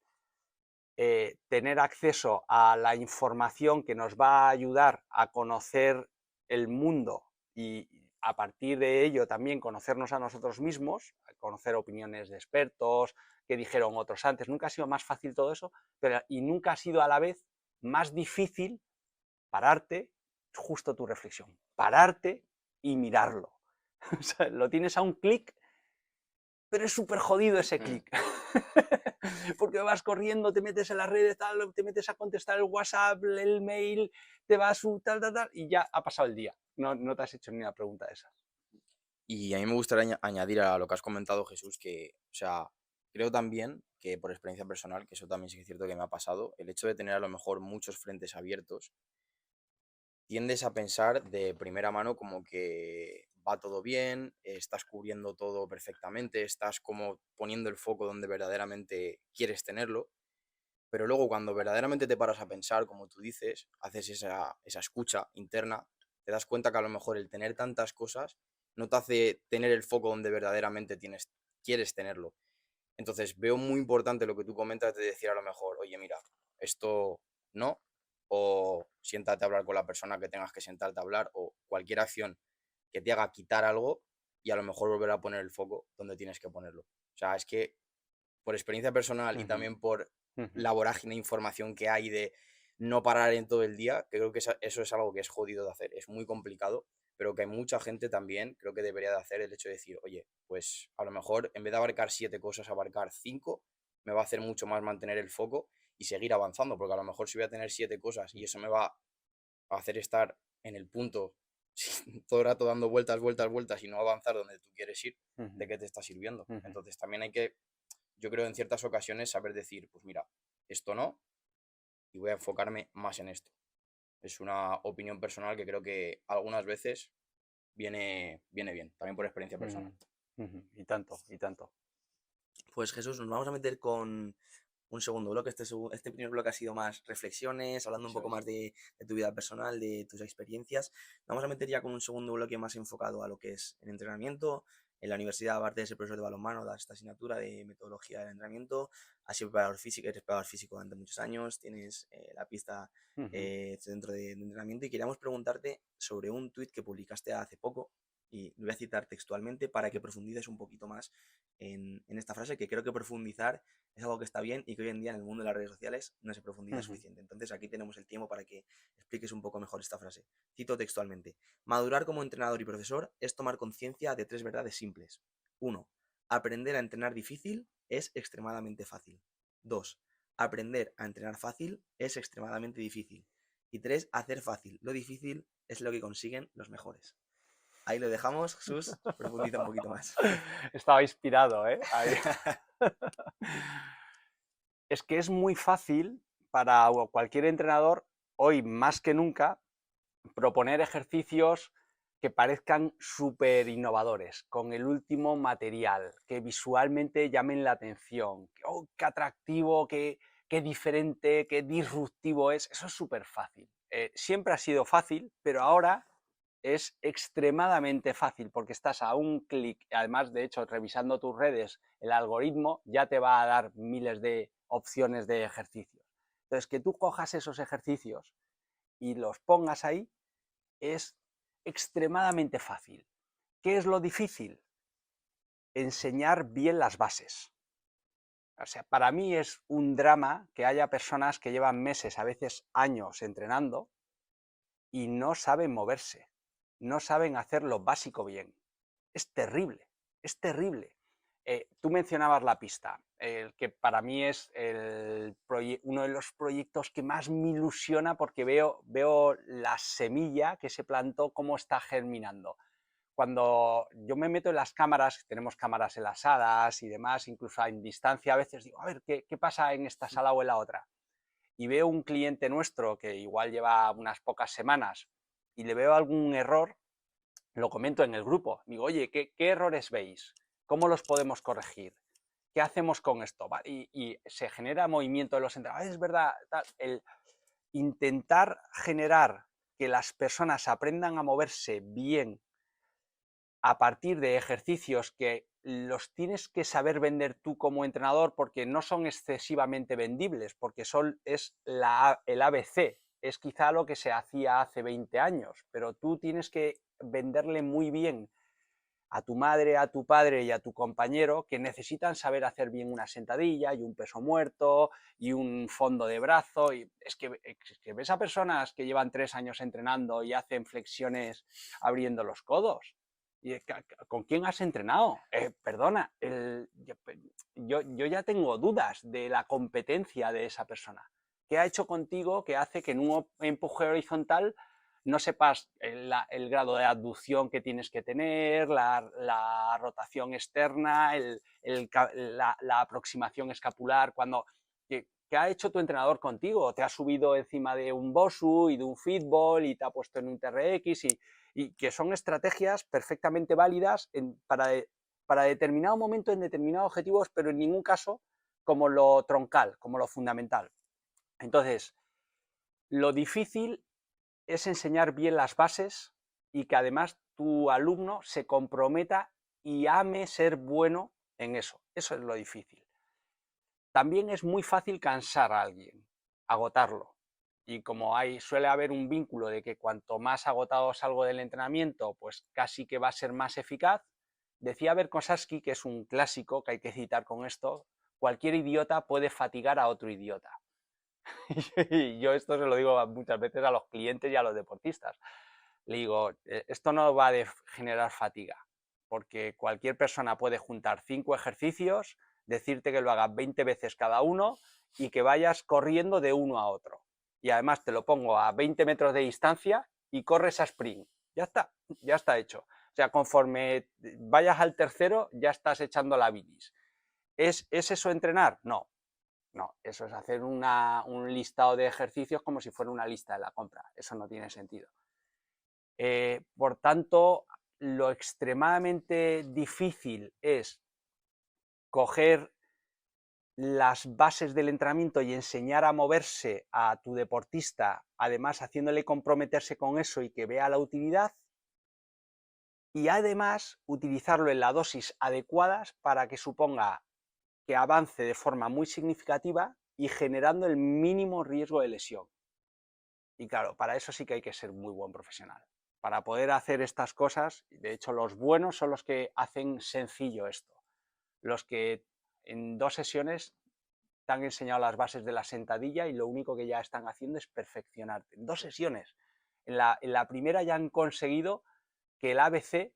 tener acceso a la información que nos va a ayudar a conocer el mundo y a partir de ello también conocernos a nosotros mismos, conocer opiniones de expertos, que dijeron otros antes. Nunca ha sido más fácil todo eso, y nunca ha sido a la vez más difícil pararte, justo tu reflexión, pararte y mirarlo. O sea, lo tienes a un clic, pero es súper jodido ese clic. Porque vas corriendo, te metes en las redes, tal, te metes a contestar el WhatsApp, el mail, te vas tal, y ya ha pasado el día. No te has hecho ni una pregunta de esas. Y a mí me gustaría añadir a lo que has comentado, Jesús, que, o sea, creo también que por experiencia personal, que eso también sí que es cierto que me ha pasado, el hecho de tener a lo mejor muchos frentes abiertos, tiendes a pensar de primera mano como que va todo bien, estás cubriendo todo perfectamente, estás como poniendo el foco donde verdaderamente quieres tenerlo, pero luego cuando verdaderamente te paras a pensar, como tú dices, haces esa escucha interna, te das cuenta que a lo mejor el tener tantas cosas no te hace tener el foco donde verdaderamente quieres tenerlo. Entonces veo muy importante lo que tú comentas de decir a lo mejor, oye, mira, esto no, o siéntate a hablar con la persona que tengas que sentarte a hablar, o cualquier acción que te haga quitar algo y a lo mejor volver a poner el foco donde tienes que ponerlo. O sea, es que por experiencia personal y también por la vorágine de información que hay de no parar en todo el día, que creo que eso es algo que es jodido de hacer, es muy complicado, pero que hay mucha gente también, creo que debería de hacer el hecho de decir, oye, pues a lo mejor en vez de abarcar 7 cosas, abarcar 5, me va a hacer mucho más mantener el foco y seguir avanzando, porque a lo mejor si voy a tener 7 cosas y eso me va a hacer estar en el punto todo el rato dando vueltas, vueltas, vueltas y no avanzar donde tú quieres ir, ¿de qué te está sirviendo? Entonces también hay que, yo creo, en ciertas ocasiones saber decir, pues mira, esto no, y voy a enfocarme más en esto. Es una opinión personal que creo que algunas veces viene bien, también por experiencia personal. Y tanto, y tanto. Pues Jesús, nos vamos a meter con un segundo bloque. Este primer bloque ha sido más reflexiones, hablando un Eso poco es. más de tu vida personal, de tus experiencias. Vamos a meter ya con un segundo bloque más enfocado a lo que es el entrenamiento. En la universidad, aparte de ser profesor de balonmano, das esta asignatura de metodología del entrenamiento. Has sido preparador físico, eres preparador físico durante muchos años, tienes la pista dentro de entrenamiento, y queríamos preguntarte sobre un tuit que publicaste hace poco, y lo voy a citar textualmente para que profundices un poquito más en esta frase, que creo que profundizar es algo que está bien y que hoy en día en el mundo de las redes sociales no se profundiza suficiente. Entonces aquí tenemos el tiempo para que expliques un poco mejor esta frase. Cito textualmente: madurar como entrenador y profesor es tomar conciencia de 3 verdades simples. 1. Aprender a entrenar difícil es extremadamente fácil. 2. Aprender a entrenar fácil es extremadamente difícil. Y 3. Hacer fácil lo difícil es lo que consiguen los mejores. Ahí lo dejamos, Jesús, profundiza un poquito más. Estaba inspirado, ¿eh? Ahí. Es que es muy fácil para cualquier entrenador, hoy más que nunca, proponer ejercicios que parezcan súper innovadores, con el último material, que visualmente llamen la atención. Oh, qué atractivo, qué diferente, qué disruptivo es. Eso es súper fácil. Siempre ha sido fácil, pero ahora es extremadamente fácil porque estás a un clic. Además, de hecho, revisando tus redes, el algoritmo ya te va a dar miles de opciones de ejercicios. Entonces, que tú cojas esos ejercicios y los pongas ahí es extremadamente fácil. ¿Qué es lo difícil? Enseñar bien las bases. O sea, para mí es un drama que haya personas que llevan meses, a veces años entrenando y no saben moverse, no saben hacer lo básico bien. Es terrible, es terrible. Tú mencionabas la pista, que para mí es uno de los proyectos que más me ilusiona porque veo la semilla que se plantó, cómo está germinando. Cuando yo me meto en las cámaras, tenemos cámaras en las salas y demás, incluso en distancia, a veces digo, a ver, ¿qué pasa en esta sala o en la otra? Y veo un cliente nuestro que igual lleva unas pocas semanas y le veo algún error, lo comento en el grupo. Digo, oye, ¿qué errores veis? ¿Cómo los podemos corregir? ¿Qué hacemos con esto? Y se genera movimiento de los entrenadores. Es verdad, el intentar generar que las personas aprendan a moverse bien a partir de ejercicios que los tienes que saber vender tú como entrenador porque no son excesivamente vendibles, porque es el ABC, es quizá lo que se hacía hace 20 años, pero tú tienes que venderle muy bien a tu madre, a tu padre y a tu compañero que necesitan saber hacer bien una sentadilla y un peso muerto y un fondo de brazo. Y es que ves a personas que llevan 3 años entrenando y hacen flexiones abriendo los codos. ¿Y con quién has entrenado? Perdona, yo ya tengo dudas de la competencia de esa persona. ¿Qué ha hecho contigo que hace que en un empuje horizontal no sepas el grado de abducción que tienes que tener, la rotación externa, la aproximación escapular? ¿Qué ha hecho tu entrenador contigo? ¿Te ha subido encima de un Bosu y de un Fitball y te ha puesto en un TRX? Y que son estrategias perfectamente válidas para determinado momento, en determinados objetivos, pero en ningún caso como lo troncal, como lo fundamental. Entonces, lo difícil es enseñar bien las bases y que además tu alumno se comprometa y ame ser bueno en eso. Eso es lo difícil. También es muy fácil cansar a alguien, agotarlo. Y como suele haber un vínculo de que cuanto más agotado salgo del entrenamiento, pues casi que va a ser más eficaz, decía Berkosowski, que es un clásico que hay que citar con esto: cualquier idiota puede fatigar a otro idiota. Y yo esto se lo digo muchas veces a los clientes y a los deportistas. Le digo, esto no va a generar fatiga, porque cualquier persona puede juntar 5 ejercicios, decirte que lo hagas 20 veces cada uno y que vayas corriendo de uno a otro. Y además te lo pongo a 20 metros de distancia y corres a sprint. Ya está hecho. O sea, conforme vayas al tercero, ya estás echando la bilis. ¿Es eso entrenar? No. No, eso es hacer un listado de ejercicios como si fuera una lista de la compra. Eso no tiene sentido. Por tanto, lo extremadamente difícil es coger las bases del entrenamiento y enseñar a moverse a tu deportista, además haciéndole comprometerse con eso y que vea la utilidad, y además utilizarlo en la dosis adecuadas para que suponga que avance de forma muy significativa y generando el mínimo riesgo de lesión. Y claro, para eso sí que hay que ser muy buen profesional. Para poder hacer estas cosas, de hecho los buenos son los que hacen sencillo esto. Los que en 2 sesiones te han enseñado las bases de la sentadilla y lo único que ya están haciendo es perfeccionarte. En 2 sesiones. En la primera ya han conseguido que el ABC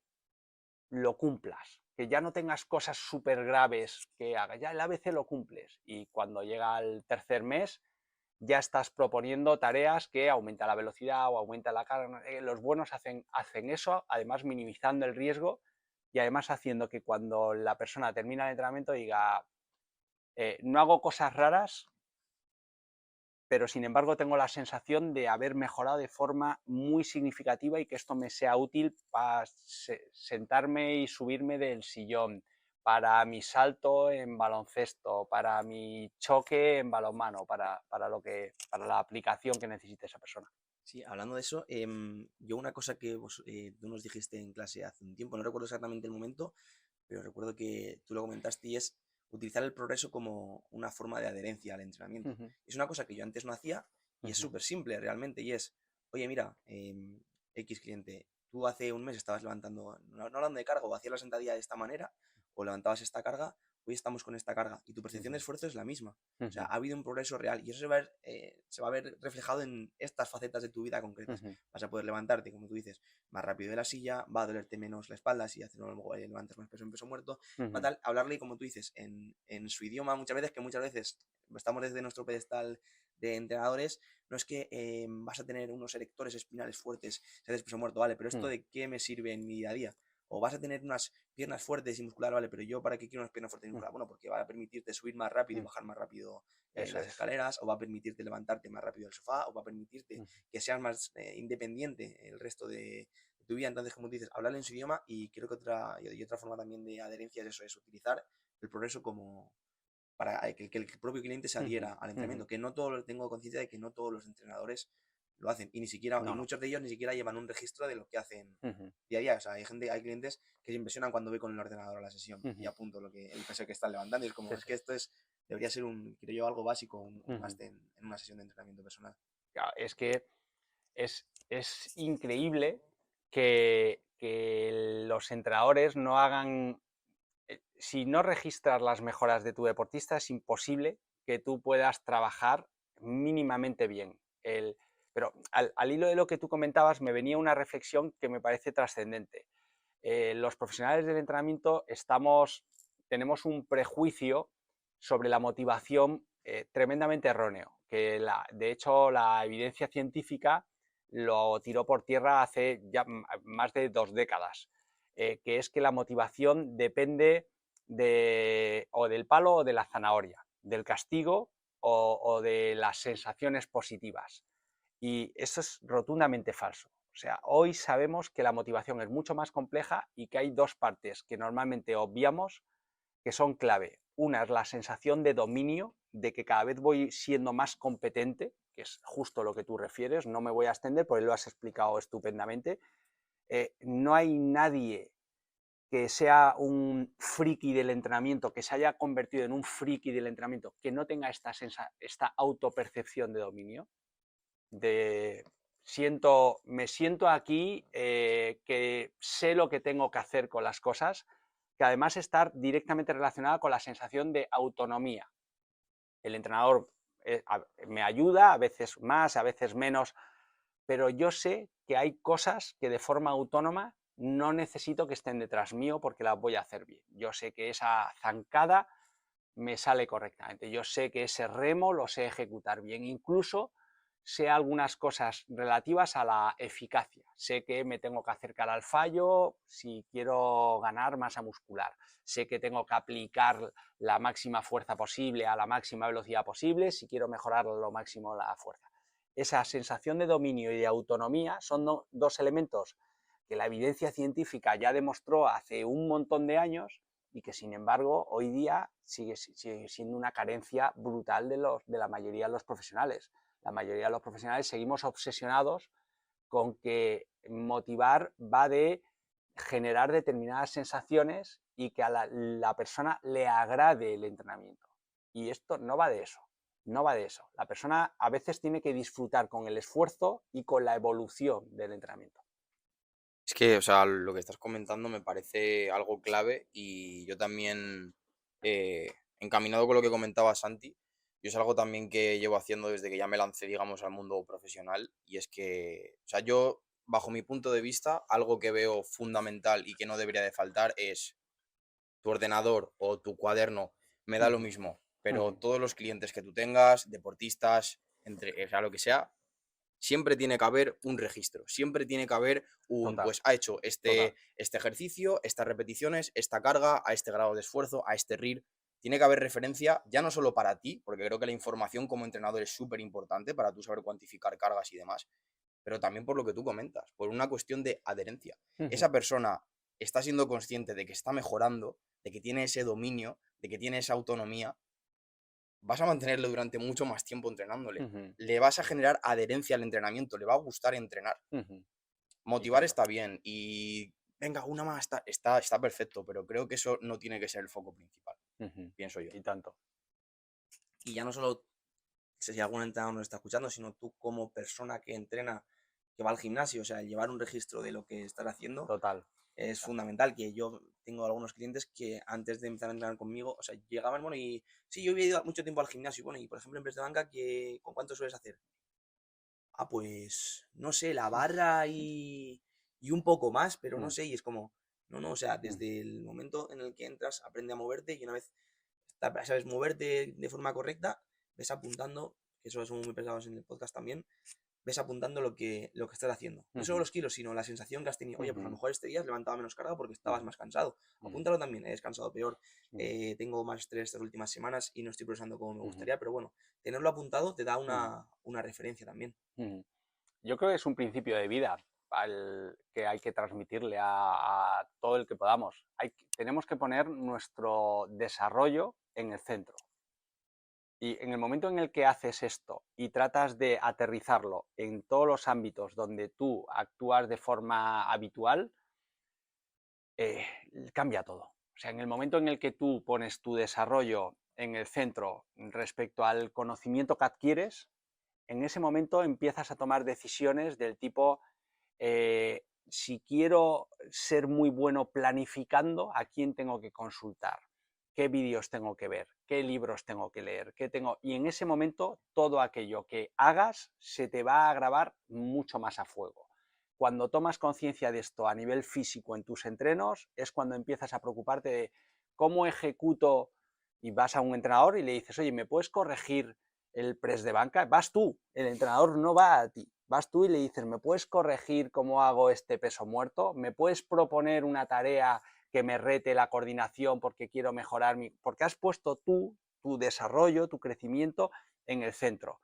lo cumplas, que ya no tengas cosas súper graves que hagas, ya el ABC lo cumples. Y cuando llega el tercer mes, ya estás proponiendo tareas que aumenta la velocidad o aumenta la carga. Los buenos hacen eso, además minimizando el riesgo y además haciendo que cuando la persona termina el entrenamiento diga, no hago cosas raras, pero sin embargo tengo la sensación de haber mejorado de forma muy significativa y que esto me sea útil para sentarme y subirme del sillón, para mi salto en baloncesto, para mi choque en balonmano, para la aplicación que necesite esa persona. Sí, hablando de eso, yo una cosa que tú nos dijiste en clase hace un tiempo, no recuerdo exactamente el momento, pero recuerdo que tú lo comentaste y es utilizar el progreso como una forma de adherencia al entrenamiento. Es una cosa que yo antes no hacía y es súper simple realmente y es, oye, mira, X cliente, tú hace un mes estabas levantando, no hablando de carga, o hacías la sentadilla de esta manera, o levantabas esta carga, hoy estamos con esta carga y tu percepción de esfuerzo es la misma. O sea, ha habido un progreso real y eso se va a ver reflejado en estas facetas de tu vida concretas. Vas a poder levantarte, como tú dices, más rápido de la silla, va a dolerte menos la espalda si levantas más peso en peso muerto, va a tal, hablarle, como tú dices, en su idioma muchas veces, que muchas veces estamos desde nuestro pedestal de entrenadores, no es que vas a tener unos erectores espinales fuertes si haces peso muerto, vale, pero esto de qué me sirve en mi día a día. O vas a tener unas piernas fuertes y muscular, vale, pero yo para qué quiero unas piernas fuertes y muscular, bueno, porque va a permitirte subir más rápido y bajar más rápido las escaleras, o va a permitirte levantarte más rápido del sofá, o va a permitirte que seas más independiente el resto de tu vida. Entonces, como dices, hablarle en su idioma, y creo que otra forma también de adherencia es eso, es utilizar el progreso como para que el propio cliente se adhiera al entrenamiento, que no todo, tengo conciencia de que no todos los entrenadores lo hacen y ni siquiera, y muchos de ellos ni siquiera llevan un registro de lo que hacen día a día. O sea, hay clientes que se impresionan cuando ve con el ordenador a la sesión y apunto el peso que están levantando y es como, es que esto debería ser creo yo, algo básico, un máster en una sesión de entrenamiento personal. Claro, es que es increíble que los entrenadores no hagan, si no registras las mejoras de tu deportista, es imposible que tú puedas trabajar mínimamente bien. Pero al hilo de lo que tú comentabas, me venía una reflexión que me parece trascendente. Los profesionales del entrenamiento tenemos un prejuicio sobre la motivación tremendamente erróneo, que de hecho la evidencia científica lo tiró por tierra hace ya más de 2 décadas, que es que la motivación depende o del palo o de la zanahoria, del castigo o de las sensaciones positivas. Y eso es rotundamente falso. O sea, hoy sabemos que la motivación es mucho más compleja y que hay 2 partes que normalmente obviamos que son clave. Una es la sensación de dominio, de que cada vez voy siendo más competente, que es justo lo que tú refieres, no me voy a extender porque lo has explicado estupendamente. No hay nadie que sea un friki del entrenamiento, que se haya convertido en un friki del entrenamiento, que no tenga esta autopercepción de dominio, me siento aquí, que sé lo que tengo que hacer con las cosas, que además está directamente relacionada con la sensación de autonomía. El entrenador me ayuda, a veces más, a veces menos, pero yo sé que hay cosas que de forma autónoma no necesito que estén detrás mío porque las voy a hacer bien. Yo sé que esa zancada me sale correctamente, yo sé que ese remo lo sé ejecutar bien, incluso sé algunas cosas relativas a la eficacia. Sé que me tengo que acercar al fallo si quiero ganar masa muscular. Sé que tengo que aplicar la máxima fuerza posible a la máxima velocidad posible si quiero mejorar lo máximo la fuerza. Esa sensación de dominio y de autonomía son dos elementos que la evidencia científica ya demostró hace un montón de años y que sin embargo hoy día sigue siendo una carencia brutal de la mayoría de los profesionales. La mayoría de los profesionales seguimos obsesionados con que motivar va de generar determinadas sensaciones y que a la persona le agrade el entrenamiento. Y esto no va de eso, no va de eso. La persona a veces tiene que disfrutar con el esfuerzo y con la evolución del entrenamiento. Es que, o sea, lo que estás comentando me parece algo clave y yo también, encaminado con lo que comentaba Santi, yo es algo también que llevo haciendo desde que ya me lancé, digamos, al mundo profesional y es que, o sea, yo, bajo mi punto de vista, algo que veo fundamental y que no debería de faltar es tu ordenador o tu cuaderno, me da lo mismo, pero todos los clientes que tú tengas, deportistas, entre, o sea, lo que sea, siempre tiene que haber un registro, siempre tiene que haber un, Total, pues ha hecho total. este ejercicio, estas repeticiones, esta carga, a este grado de esfuerzo, a este RIR. Tiene que haber referencia ya no solo para ti, porque creo que la información como entrenador es súper importante para tú saber cuantificar cargas y demás, pero también por lo que tú comentas, por una cuestión de adherencia. Esa persona está siendo consciente de que está mejorando, de que tiene ese dominio, de que tiene esa autonomía, vas a mantenerlo durante mucho más tiempo entrenándole. Le vas a generar adherencia al entrenamiento, le va a gustar entrenar. Y Motivar tanto. está bien y venga, una más, está perfecto, pero creo que eso no tiene que ser el foco principal, pienso yo. Y tanto. Y ya no solo si algún entrenador nos está escuchando, sino tú como persona que entrena, que va al gimnasio, o sea, el llevar un registro de lo que estás haciendo Total. es fundamental. Que yo tengo algunos clientes que antes de empezar a entrenar conmigo, o sea, llegaban, bueno, y sí, yo había ido mucho tiempo al gimnasio, bueno, y por ejemplo en press de banca, ¿con cuánto sueles hacer? Ah, pues, no sé, la barra y un poco más, pero no sé, y es como, no, o sea, desde el momento en el que entras, aprende a moverte y una vez sabes moverte de forma correcta, ves apuntando, que eso somos muy pesados en el podcast también, ves apuntando lo que estás haciendo. No solo los kilos, sino la sensación que has tenido. Oye, pues a lo mejor este día has levantado menos carga porque estabas más cansado. Apúntalo también, he descansado peor, tengo más estrés estas últimas semanas y no estoy progresando como me gustaría, pero bueno, tenerlo apuntado te da una referencia también. Yo creo que es un principio de vida que hay que transmitirle a todo el que podamos. Tenemos que poner nuestro desarrollo en el centro. Y en el momento en el que haces esto y tratas de aterrizarlo en todos los ámbitos donde tú actúas de forma habitual, cambia todo. O sea, en el momento en el que tú pones tu desarrollo en el centro respecto al conocimiento que adquieres, en ese momento empiezas a tomar decisiones del tipo, si quiero ser muy bueno planificando, ¿a quién tengo que consultar? ¿Qué vídeos tengo que ver? ¿Qué libros tengo que leer? Y en ese momento todo aquello que hagas se te va a grabar mucho más a fuego. Cuando tomas conciencia de esto a nivel físico en tus entrenos, es cuando empiezas a preocuparte de cómo ejecuto, y vas a un entrenador y le dices, oye, ¿me puedes corregir el press de banca? Vas tú, el entrenador no va a ti. Vas tú y le dices, ¿me puedes corregir cómo hago este peso muerto? ¿Me puedes proponer una tarea que me rete la coordinación porque quiero mejorar porque has puesto tú tu desarrollo, tu crecimiento en el centro?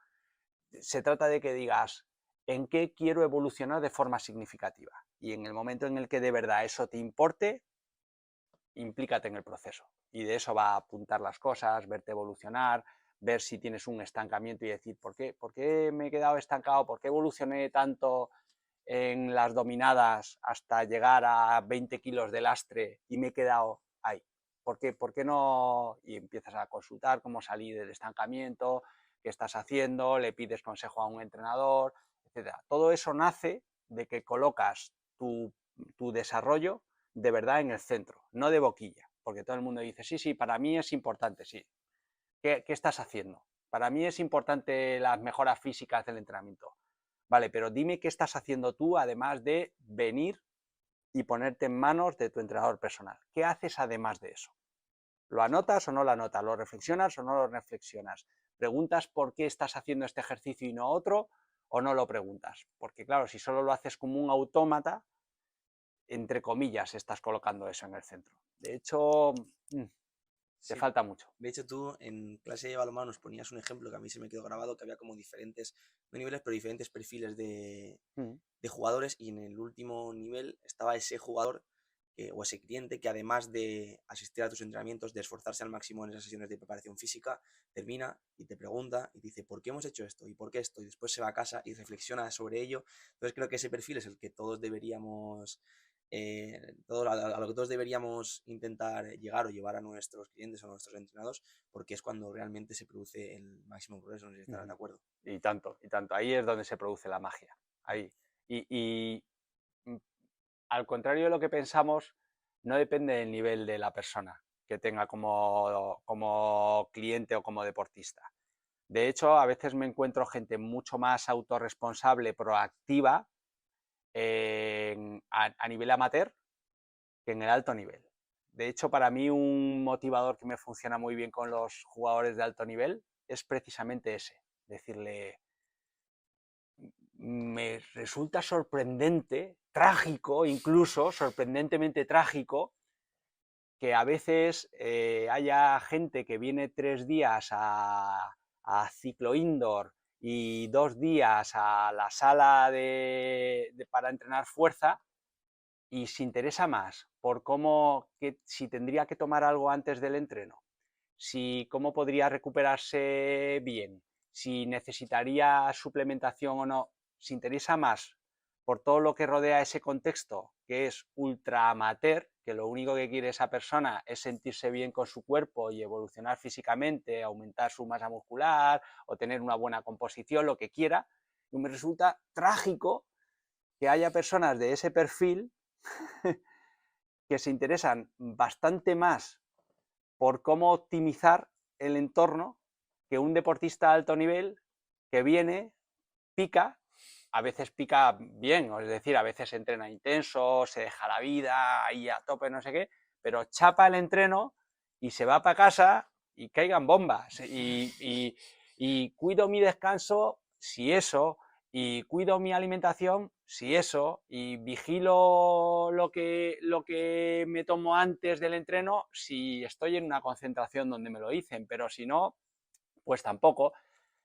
Se trata de que digas, ¿en qué quiero evolucionar de forma significativa? Y en el momento en el que de verdad eso te importe, implícate en el proceso. Y de eso va a apuntar las cosas, verte evolucionar, ver si tienes un estancamiento y decir, ¿por qué me he quedado estancado? ¿Por qué evolucioné tanto en las dominadas hasta llegar a 20 kilos de lastre y me he quedado ahí? ¿Por qué no? Y empiezas a consultar cómo salir del estancamiento, qué estás haciendo, le pides consejo a un entrenador, etc. Todo eso nace de que colocas tu desarrollo de verdad en el centro, no de boquilla, porque todo el mundo dice, sí, para mí es importante, sí. ¿Qué estás haciendo? Para mí es importante las mejoras físicas del entrenamiento. Vale, pero dime qué estás haciendo tú además de venir y ponerte en manos de tu entrenador personal. ¿Qué haces además de eso? ¿Lo anotas o no lo anotas? ¿Lo reflexionas o no lo reflexionas? ¿Preguntas por qué estás haciendo este ejercicio y no otro? o no lo preguntas? Porque claro, si solo lo haces como un autómata, entre comillas, estás colocando eso en el centro. De hecho, te Sí. falta mucho. De hecho, tú en clase de balonmano nos ponías un ejemplo que a mí se me quedó grabado, que había como diferentes, no niveles, pero diferentes perfiles de jugadores, y en el último nivel estaba ese jugador o ese cliente que, además de asistir a tus entrenamientos, de esforzarse al máximo en esas sesiones de preparación física, termina y te pregunta y dice, ¿por qué hemos hecho esto? ¿Y por qué esto? Y después se va a casa y reflexiona sobre ello. Entonces creo que ese perfil es el que todos deberíamos, a lo que todos deberíamos intentar llegar o llevar a nuestros clientes o a nuestros entrenados, porque es cuando realmente se produce el máximo progreso. No sé si estarás de acuerdo. Y tanto, y tanto. Ahí es donde se produce la magia. Ahí. Y al contrario de lo que pensamos, no depende del nivel de la persona que tenga como cliente o como deportista. De hecho, a veces me encuentro gente mucho más autorresponsable, proactiva a nivel amateur que en el alto nivel. De hecho, para mí un motivador que me funciona muy bien con los jugadores de alto nivel es precisamente ese, decirle, me resulta sorprendente, trágico incluso, sorprendentemente trágico, que a veces haya gente que viene 3 días a ciclo indoor y 2 días a la sala para entrenar fuerza, y se interesa más por si tendría que tomar algo antes del entreno, si cómo podría recuperarse bien, si necesitaría suplementación o no, se interesa más por todo lo que rodea ese contexto, que es ultra amateur, que lo único que quiere esa persona es sentirse bien con su cuerpo y evolucionar físicamente, aumentar su masa muscular o tener una buena composición, lo que quiera. Y me resulta trágico que haya personas de ese perfil que se interesan bastante más por cómo optimizar el entorno que un deportista de alto nivel que viene, pica, a veces pica bien, es decir, a veces entrena intenso, se deja la vida ahí a tope, no sé qué, pero chapa el entreno y se va para casa y caigan bombas. Y cuido mi descanso, si eso, y cuido mi alimentación, si eso, y vigilo lo que me tomo antes del entreno, si estoy en una concentración donde me lo dicen, pero si no, pues tampoco.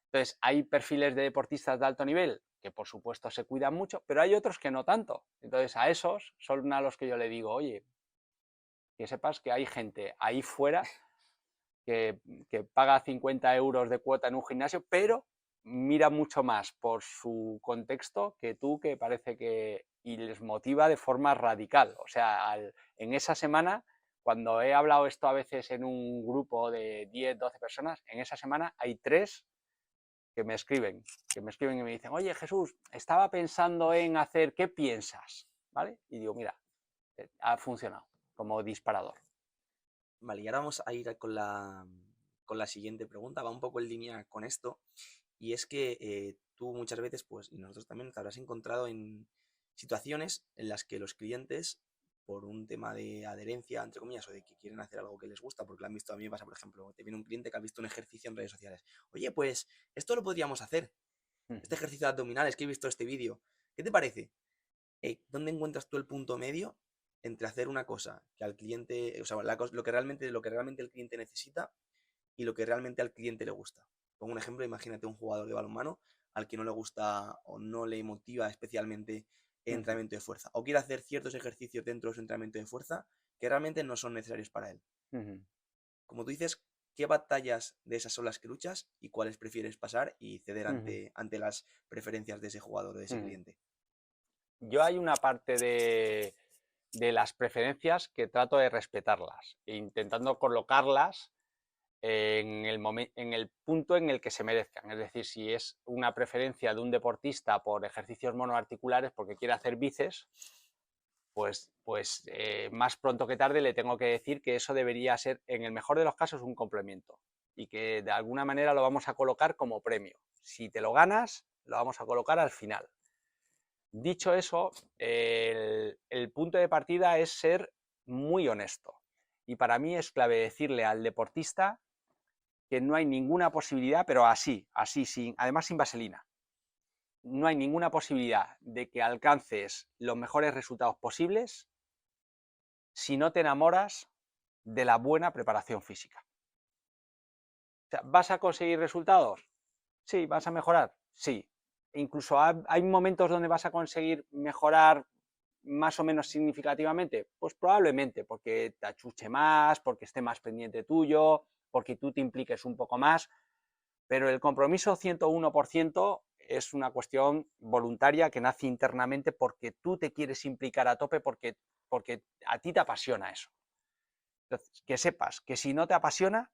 Entonces, hay perfiles de deportistas de alto nivel que por supuesto se cuidan mucho, pero hay otros que no tanto. Entonces, a esos son a los que yo le digo, oye, que sepas que hay gente ahí fuera que paga 50 euros de cuota en un gimnasio, pero mira mucho más por su contexto que tú, que parece que... y les motiva de forma radical. O sea, en esa semana, cuando he hablado esto a veces en un grupo de 10, 12 personas, en esa semana hay 3 que me escriben y me dicen, oye Jesús, estaba pensando en hacer, ¿qué piensas? ¿Vale? Y digo, mira, ha funcionado como disparador. Vale, y ahora vamos a ir con la siguiente pregunta. Va un poco en línea con esto. Y es que tú muchas veces, pues, y nosotros también, te habrás encontrado en situaciones en las que los clientes, por un tema de adherencia, entre comillas, o de que quieren hacer algo que les gusta, porque lo han visto, a mí me pasa, por ejemplo, te viene un cliente que ha visto un ejercicio en redes sociales. Oye, pues, esto lo podríamos hacer. Este ejercicio de abdominales, que he visto este vídeo. ¿Qué te parece? ¿Dónde encuentras tú el punto medio entre hacer una cosa que al cliente, o sea, lo que realmente el cliente necesita y lo que realmente al cliente le gusta? Pongo un ejemplo, imagínate un jugador de balonmano al que no le gusta o no le motiva especialmente el entrenamiento de fuerza, o quiere hacer ciertos ejercicios dentro de su entrenamiento de fuerza que realmente no son necesarios para él. Como tú dices, ¿qué batallas de esas son las que luchas y cuáles prefieres pasar y ceder ante las preferencias de ese jugador o de ese cliente? Yo hay una parte de las preferencias que trato de respetarlas, intentando colocarlas en el punto en el que se merezcan. Es decir, si es una preferencia de un deportista por ejercicios monoarticulares porque quiere hacer bíceps, pues más pronto que tarde le tengo que decir que eso debería ser, en el mejor de los casos, un complemento y que de alguna manera lo vamos a colocar como premio. Si te lo ganas, lo vamos a colocar al final. Dicho eso, el punto de partida es ser muy honesto. Y para mí es clave decirle al deportista que no hay ninguna posibilidad, pero así, además sin vaselina, no hay ninguna posibilidad de que alcances los mejores resultados posibles si no te enamoras de la buena preparación física. O sea, ¿vas a conseguir resultados? Sí. ¿Vas a mejorar? Sí. Incluso hay momentos donde vas a conseguir mejorar más o menos significativamente. Pues probablemente porque te achuche más, porque esté más pendiente tuyo, porque tú te impliques un poco más. Pero el compromiso 101% es una cuestión voluntaria que nace internamente porque tú te quieres implicar a tope, porque a ti te apasiona eso. Entonces, que sepas que si no te apasiona,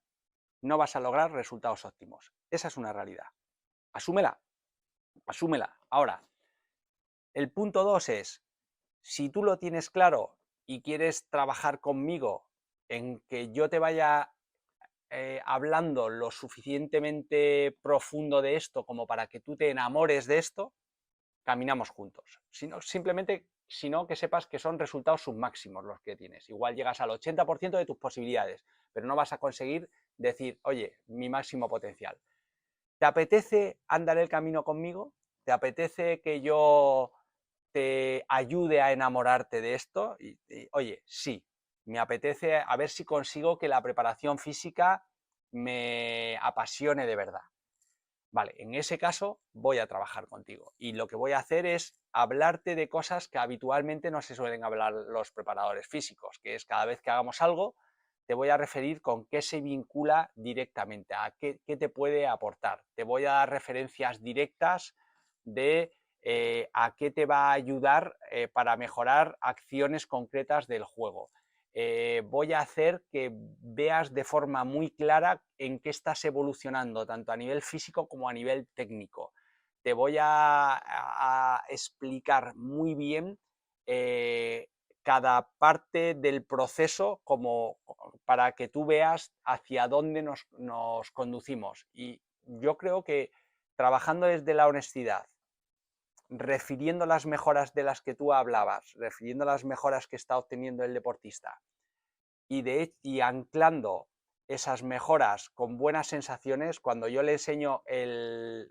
no vas a lograr resultados óptimos. Esa es una realidad. Asúmela, asúmela. Ahora, el punto 2 es, si tú lo tienes claro y quieres trabajar conmigo en que yo te vaya hablando lo suficientemente profundo de esto como para que tú te enamores de esto, caminamos juntos. Simplemente que sepas que son resultados submáximos los que tienes. Igual llegas al 80% de tus posibilidades, pero no vas a conseguir decir, oye, mi máximo potencial. ¿Te apetece andar el camino conmigo? ¿Te apetece que yo te ayude a enamorarte de esto? Oye, sí, me apetece a ver si consigo que la preparación física me apasione de verdad. Vale, en ese caso voy a trabajar contigo y lo que voy a hacer es hablarte de cosas que habitualmente no se suelen hablar los preparadores físicos, que es cada vez que hagamos algo, te voy a referir con qué se vincula directamente, a qué te puede aportar. Te voy a dar referencias directas de a qué te va a ayudar para mejorar acciones concretas del juego. Voy a hacer que veas de forma muy clara en qué estás evolucionando, tanto a nivel físico como a nivel técnico. Te voy a explicar muy bien cada parte del proceso como para que tú veas hacia dónde nos conducimos. Y yo creo que trabajando desde la honestidad, refiriendo las mejoras de las que tú hablabas, refiriendo las mejoras que está obteniendo el deportista y anclando esas mejoras con buenas sensaciones, cuando yo le enseño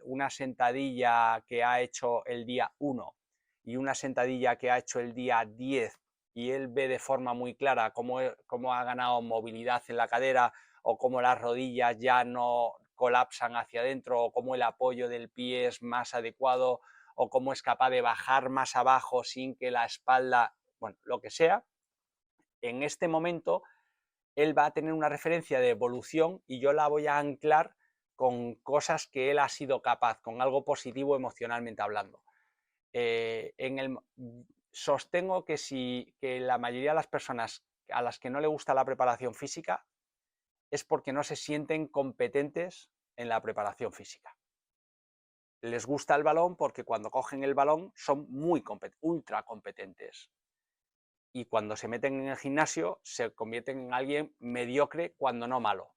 una sentadilla que ha hecho el día 1 y una sentadilla que ha hecho el día 10 y él ve de forma muy clara cómo ha ganado movilidad en la cadera o cómo las rodillas ya no colapsan hacia adentro o cómo el apoyo del pie es más adecuado o cómo es capaz de bajar más abajo sin que la espalda, bueno, lo que sea, en este momento él va a tener una referencia de evolución y yo la voy a anclar con cosas que él ha sido capaz, con algo positivo emocionalmente hablando. Sostengo que la mayoría de las personas a las que no le gusta la preparación física es porque no se sienten competentes en la preparación física. Les gusta el balón porque cuando cogen el balón son ultra competentes. Y cuando se meten en el gimnasio se convierten en alguien mediocre cuando no malo.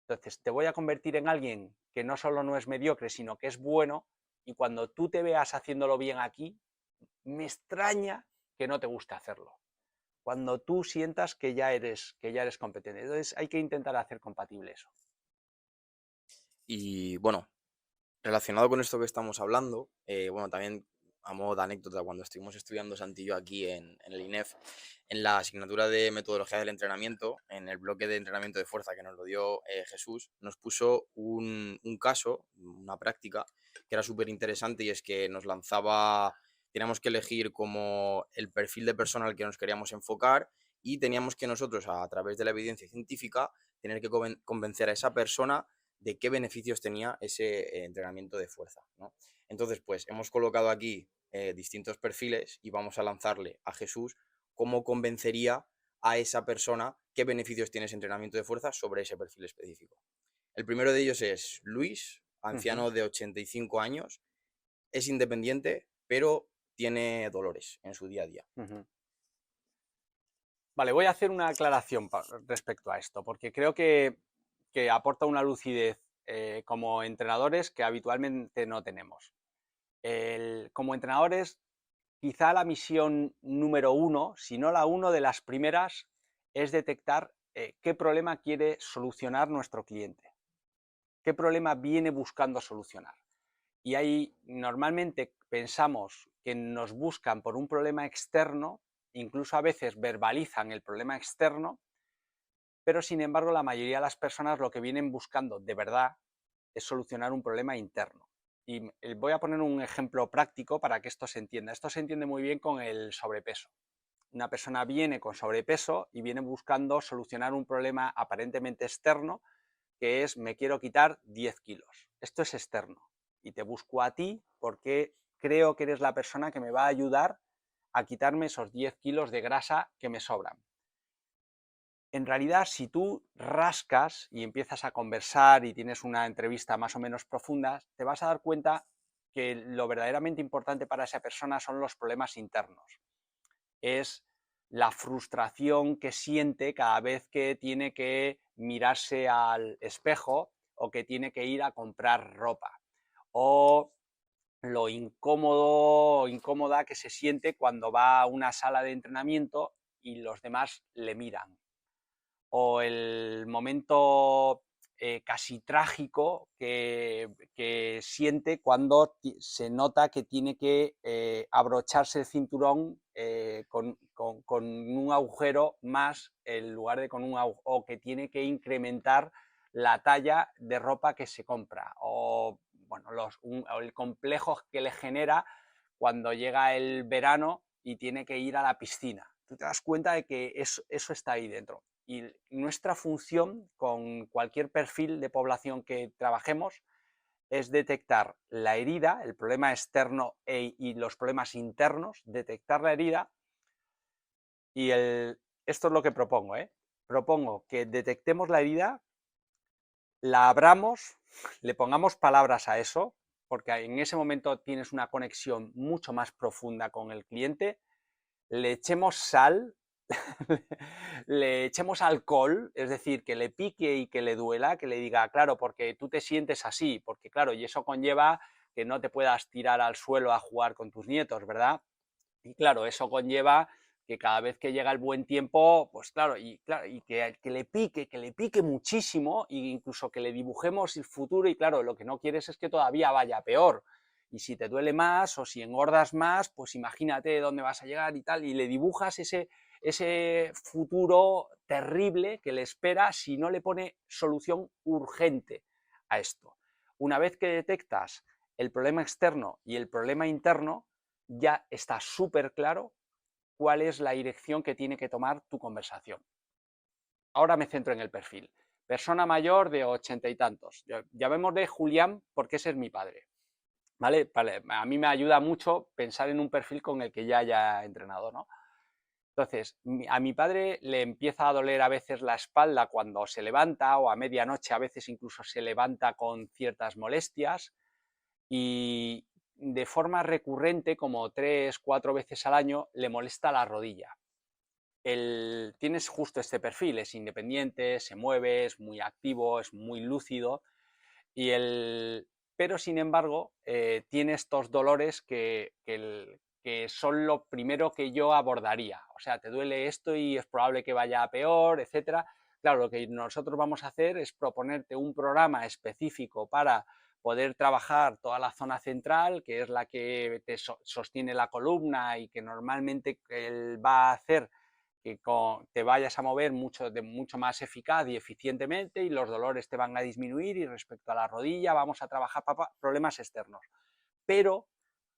Entonces te voy a convertir en alguien que no solo no es mediocre, sino que es bueno, y cuando tú te veas haciéndolo bien aquí, me extraña que no te guste hacerlo. Cuando tú sientas que ya eres competente. Entonces hay que intentar hacer compatible eso. Y bueno, relacionado con esto que estamos hablando, bueno, también a modo de anécdota, cuando estuvimos estudiando Santi y yo aquí en el INEF, en la asignatura de metodología del entrenamiento, en el bloque de entrenamiento de fuerza que nos lo dio Jesús, nos puso un caso, una práctica, que era súper interesante, y es que nos lanzaba, teníamos que elegir como el perfil de persona al que nos queríamos enfocar, y teníamos que nosotros, a través de la evidencia científica, tener que convencer a esa persona de qué beneficios tenía ese entrenamiento de fuerza, ¿no? Entonces, pues hemos colocado aquí distintos perfiles y vamos a lanzarle a Jesús cómo convencería a esa persona qué beneficios tiene ese entrenamiento de fuerza sobre ese perfil específico. El primero de ellos es Luis, anciano de 85 años, es independiente, pero tiene dolores en su día a día. Vale, voy a hacer una aclaración respecto a esto, porque creo que aporta una lucidez como entrenadores que habitualmente no tenemos. Como entrenadores, quizá la misión número 1, si no la 1 de las primeras, es detectar qué problema quiere solucionar nuestro cliente, qué problema viene buscando solucionar. Y ahí normalmente pensamos que nos buscan por un problema externo, incluso a veces verbalizan el problema externo, pero sin embargo la mayoría de las personas lo que vienen buscando de verdad es solucionar un problema interno. Y voy a poner un ejemplo práctico para que esto se entienda. Esto se entiende muy bien con el sobrepeso. Una persona viene con sobrepeso y viene buscando solucionar un problema aparentemente externo, que es me quiero quitar 10 kilos. Esto es externo y te busco a ti porque creo que eres la persona que me va a ayudar a quitarme esos 10 kilos de grasa que me sobran. En realidad, si tú rascas y empiezas a conversar y tienes una entrevista más o menos profunda, te vas a dar cuenta que lo verdaderamente importante para esa persona son los problemas internos. Es la frustración que siente cada vez que tiene que mirarse al espejo o que tiene que ir a comprar ropa, o lo incómodo o incómoda que se siente cuando va a una sala de entrenamiento y los demás le miran, o el momento casi trágico que siente cuando se nota que tiene que abrocharse el cinturón con un agujero más en lugar de con un agujero, o que tiene que incrementar la talla de ropa que se compra, o bueno, el complejo que le genera cuando llega el verano y tiene que ir a la piscina. Tú te das cuenta de que eso está ahí dentro. Y nuestra función con cualquier perfil de población que trabajemos es detectar la herida, el problema externo y los problemas internos, detectar la herida. Y esto es lo que propongo, propongo que detectemos la herida, la abramos, le pongamos palabras a eso, porque en ese momento tienes una conexión mucho más profunda con el cliente, le echemos sal, le echemos alcohol, es decir, que le pique y que le duela, que le diga, claro, porque tú te sientes así, porque claro, y eso conlleva que no te puedas tirar al suelo a jugar con tus nietos, ¿verdad? Y claro, eso conlleva que cada vez que llega el buen tiempo, pues claro, y que le pique muchísimo, e incluso que le dibujemos el futuro, y claro, lo que no quieres es que todavía vaya peor. Y si te duele más o si engordas más, pues imagínate dónde vas a llegar y tal, y le dibujas ese futuro terrible que le espera si no le pone solución urgente a esto. Una vez que detectas el problema externo y el problema interno, ya está súper claro cuál es la dirección que tiene que tomar tu conversación. Ahora me centro en el perfil. Persona mayor de 80 y tantos. Llamémosle Julián porque ese es mi padre. ¿Vale? A mí me ayuda mucho pensar en un perfil con el que ya haya entrenado, ¿no? Entonces, a mi padre le empieza a doler a veces la espalda cuando se levanta, o a medianoche a veces incluso se levanta con ciertas molestias, y de forma recurrente, como 3-4 veces al año, le molesta la rodilla. Tienes justo este perfil, es independiente, se mueve, es muy activo, es muy lúcido, pero sin embargo tiene estos dolores que son lo primero que yo abordaría. O sea, te duele esto y es probable que vaya a peor, etc. Claro, lo que nosotros vamos a hacer es proponerte un programa específico para poder trabajar toda la zona central, que es la que te sostiene la columna y que normalmente él va a hacer que te vayas a mover mucho más eficaz y eficientemente, y los dolores te van a disminuir, y respecto a la rodilla vamos a trabajar problemas externos. Pero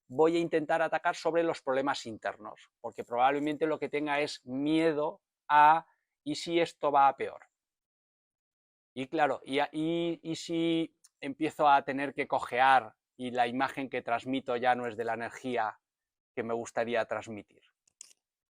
voy a intentar atacar sobre los problemas internos, porque probablemente lo que tenga es miedo a ¿y si esto va a peor? Y claro, y si empiezo a tener que cojear y la imagen que transmito ya no es de la energía que me gustaría transmitir.